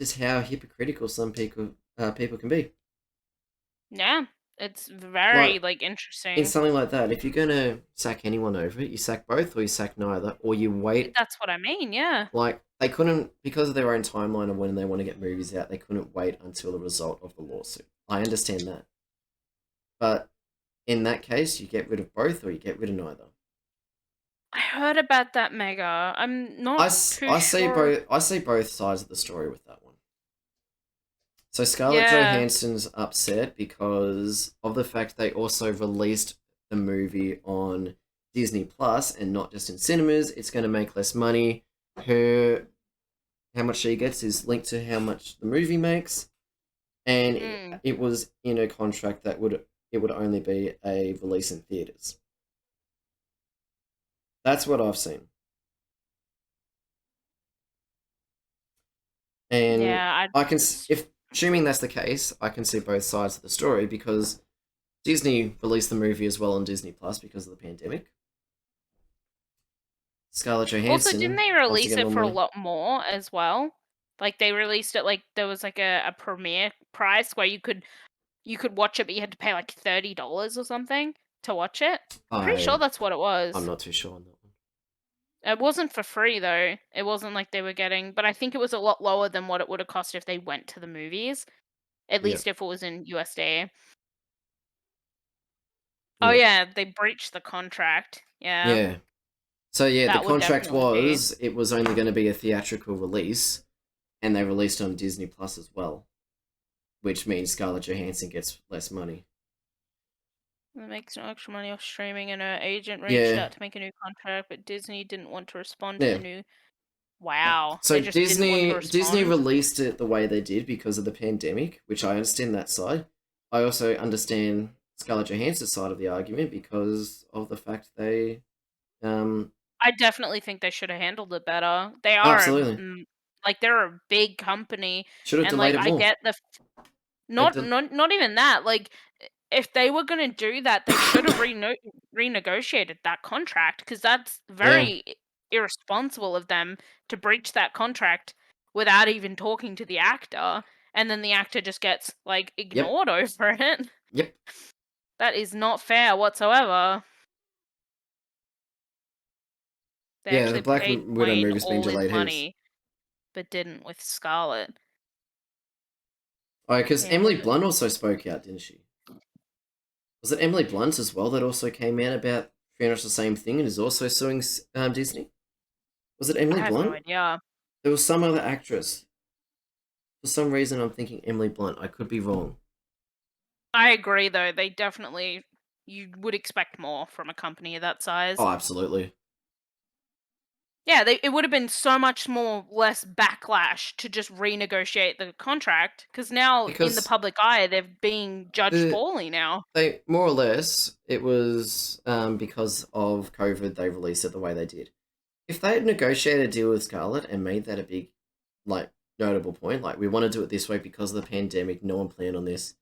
just how hypocritical some people can be. Yeah, it's Like very, like, in interesting. something like that, if you're gonna sack anyone over it, you sack both or you sack neither, or you wait. That's what I mean, yeah. Like they couldn't because of their own timeline of when they want to get movies out. They couldn't wait until the result of the lawsuit. I understand that, but in that case, you get rid of both or you get rid of neither. I heard about that mega. I'm not too I see sure. both sides of the story with that one. So Scarlett Yeah. Johansson's upset because of the fact they also released the movie on Disney Plus and not just in cinemas. It's going to make less money. Her how much she gets is linked to how much the movie makes, and Mm. it was in a contract that would only be a release in theaters. That's what I've seen, and Yeah, I I can it's if assuming that's the case, I can see both sides of the story because Disney released the movie as well on Disney Plus because of the pandemic. Scarlett also, didn't Johansson they wants to release get it more for a money. lot more as well? Like, they released it, like, there was, like, a premiere price where you could watch it, but you had to pay, like, $30 or something to watch it. I'm pretty sure I that's what it I'm was. not too sure on that one. It wasn't for free, though. It wasn't like they were getting, but I think it was a lot lower than what it would have cost if they went to the movies, at Yep, least if it was in USD. Oh, yep, yeah, they breached the contract. Yeah, yeah. So yeah, the that would contract definitely be. was it was only going to be a theatrical release, and they released on Disney Plus as well, which means Scarlett Johansson gets less money. It makes no extra money off streaming, and her agent reached Yeah, out to make a new contract, but Disney didn't want to respond to the yeah. new. Wow, So they just didn't want to Disney respond. released it the way they did because of the pandemic, which I understand that side. I also understand Scarlett Johansson's side of the argument because of the fact they um I definitely think they should have handled it better. They are absolutely like they're a big company, should have and delayed like it I more. get the They not even that. Like, if they were gonna do that, they should have renegotiated that contract, because that's yeah, very irresponsible of them to breach that contract without even talking to the actor, and then the actor just gets, like, yep, ignored over it. yep, That is not fair whatsoever. They yeah. The actually Black paid Widow Dwayne movie's been all his delayed heaps. money, but didn't with Scarlett. Oh, because Emily Yeah. Blunt also spoke out, didn't she? Was it Emily Blunt as well that also came out about pretty much the same thing and is also suing Disney? Was it I Emily have no Blunt? idea. There was some other actress. For some reason, I'm thinking Emily Blunt. I could be wrong. I agree, though. They definitely, you would expect more from a company of that size. Oh, absolutely. Yeah, it would have been so much more less backlash to just renegotiate the contract, because now in the Because public eye they're being judged the poorly now. they more or less it was because of COVID they released it the way they did. If they had negotiated a deal with Scarlett and made that a big, like, notable point, like we want to do it this way because of the pandemic, no one planned on this.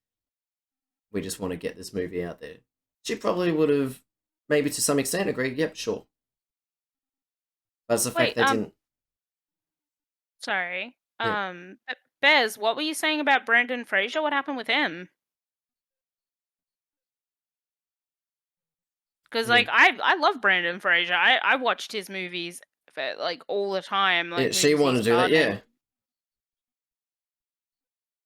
We just want to get this movie out there. She probably would have, maybe to some extent, agreed. Yep, sure. But it's the fact Wait, they didn't. sorry. Yeah, Bez, what were you saying about Brandon Fraser? What happened with him? Because, yeah, like, I love Brandon Fraser. I watched his movies it like all the time, Yeah, like she movies he wanted to do that, started. yeah.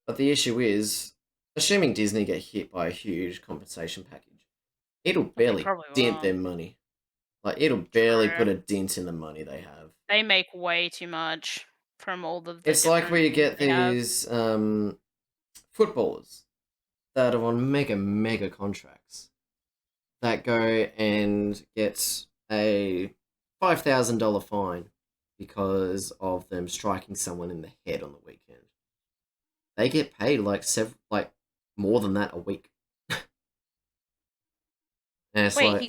But the issue is, assuming Disney get hit by a huge compensation package, it'll They barely probably dent will. their money. Like, it'll barely True. put a dent in the money they have. They make way too much from all of the It's like where different you things get they have. these footballers that are on mega contracts that go and get a $5,000 fine because of them striking someone in the head on the weekend. They get paid like more than that a week. And it's Wait, like,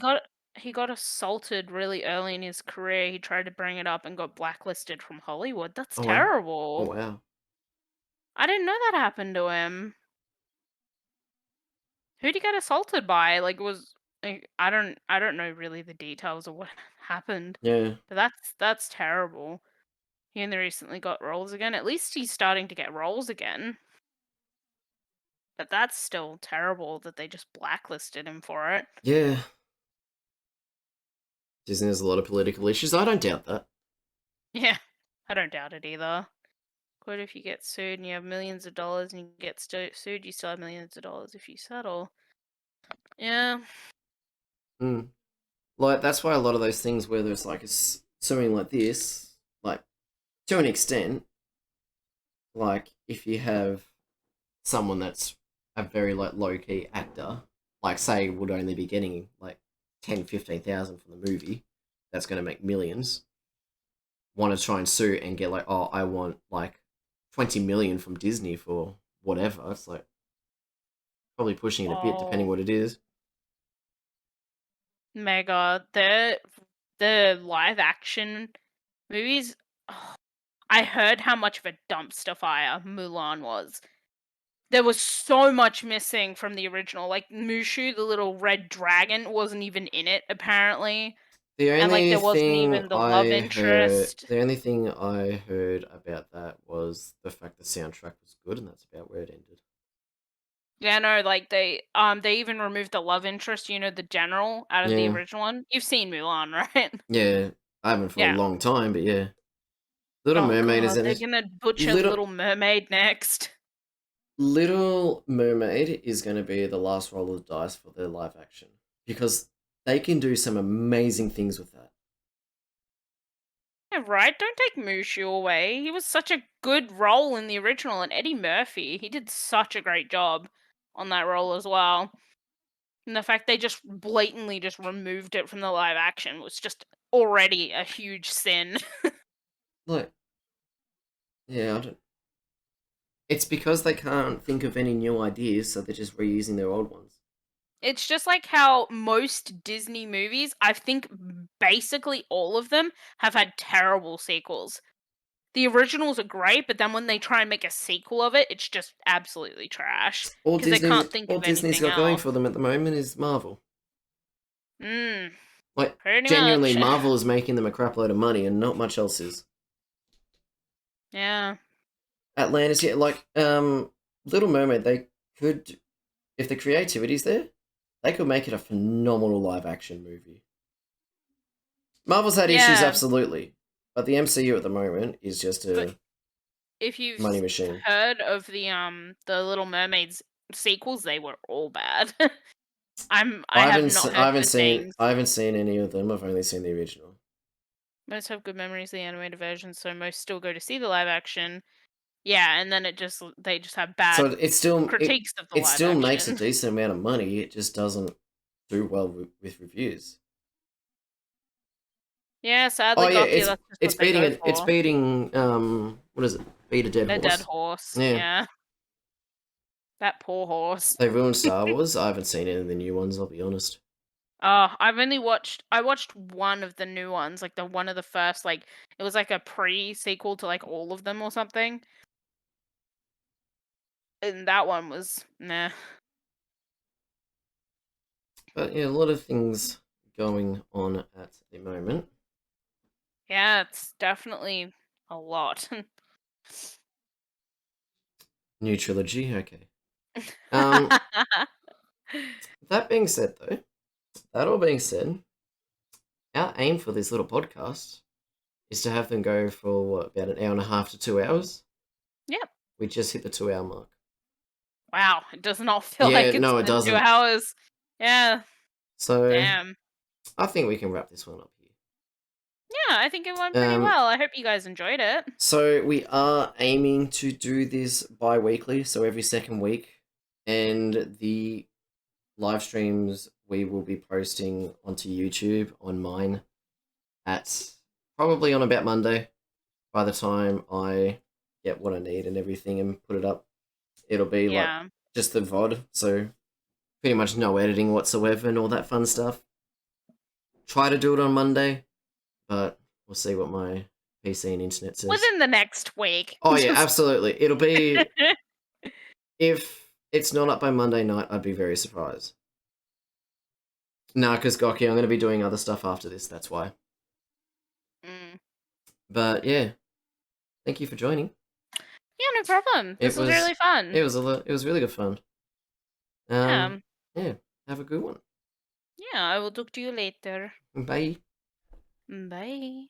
he got assaulted really early in his career. He tried to bring it up and got blacklisted from Hollywood. That's oh wow, oh terrible. wow, I didn't know that happened to him. Who'd he get assaulted by? Like, I don't know really the details of what happened, yeah, but that's terrible. He only recently got roles again. At least he's starting to get roles again. But that's still terrible that they just blacklisted him for it. yeah. Disney has a lot of political issues. I don't doubt that. Yeah, I don't doubt it either. What if you get sued and you have millions of dollars and you get sued, you still have millions of dollars if you settle. Yeah. Mm. Like, that's why a lot of those things where there's like suing like this, like, to an extent, like if you have someone that's a very like low key actor, like say would only be getting like 10, 15,000 from the movie, that's going to make millions. Want to try and sue and get like, oh, I want like 20 million from Disney for whatever. It's like probably pushing it a bit, depending Oh, what it is. mega. The live action movies. Oh, I heard how much of a dumpster fire Mulan was. There was so much missing from the original. Like Mushu, the little red dragon, wasn't even in it apparently, The and like only there wasn't thing even the love I heard, interest. the only thing I heard about that was the fact the soundtrack was good, and that's about where it ended. Yeah, no, like they even removed the love interest, the general out of the Yeah, original one. You've seen Mulan, right? yeah. I haven't for a Yeah. long time, but yeah. Little Oh Mermaid is god, in they're it. gonna butcher Little Little Mermaid next. Little Mermaid is going to be the last roll of the dice for their live action because they can do some amazing things with that. Yeah, right? Don't take Mushu away. He was such a good role in the original, and Eddie Murphy, he did such a great job on that role as well. And the fact they just blatantly just removed it from the live action was just already a huge sin. Like, yeah, I don't. It's because they can't think of any new ideas, so they're just reusing their old ones. It's just like how most Disney movies, I think basically all of them, have had terrible sequels. The originals are great, but then when they try and make a sequel of it, it's just absolutely trash because they can't think All of Disney's anything got going else. for them at the moment is Marvel. Mm, Like, pretty genuinely, much. Marvel is making them a crap load of money, and not much else is. Yeah. Atlantis, yeah, like Little Mermaid, they could, if the creativity's there, they could make it a phenomenal live action movie. Marvel's had issues, Yeah, absolutely, but the MCU at the moment is just but a if you've money machine. heard of the Little Mermaids sequels, they were all bad. I have not heard good things. I haven't seen any of them. I've only seen the original. Most have good memories of the animated version, so most still go to see the live action. Yeah, and then they just have So bad critiques of the it live still makes a action. decent amount of money. It just doesn't do well with reviews. Yeah, Oh sadly, yeah, Gothia, that's just it's what they go it's for. beating what is it? Beat a dead A dead horse. horse. Yeah, Yeah, that poor horse. they ruined Star Wars. I haven't seen any of the new ones. I'll be honest. I watched one of the new ones, like the one of the first, like it was like a pre-sequel to like all of them or something. And that one was nah. But yeah, a lot of things going on at the moment. Yeah, it's definitely a lot. New trilogy. Okay. Um, that being said, though, that all being said, our aim for this little podcast is to have them go for what, about an hour and a half to 2 hours. Yep. We just hit the 2 hour mark. Wow, it does not feel Yeah, like it's no, it been 2 doesn't. hours. Yeah, So damn. I think we can wrap this one up Yeah, I think it went here. pretty well. I hope you guys enjoyed it. So we are aiming to do this bi-weekly, so every second week, and the live streams we will be posting onto YouTube on mine at probably on about Monday. By the time I get what I need and everything and put it up, it'll be like Yeah. just the VOD, so pretty much no editing whatsoever and all that fun stuff. Try to do it on Monday, but we'll see what my PC and internet says. Within the next week. Oh yeah, Just absolutely. It'll be, if it's not up by Monday night, I'd be very surprised. Nah, because Goki, I'm going to be doing other stuff after this, that's why. Mm. But yeah, thank you for joining. Yeah, no problem. This was really fun. It was really good fun. Yeah. Yeah, have a good one. Yeah, I will talk to you later. Bye. Bye.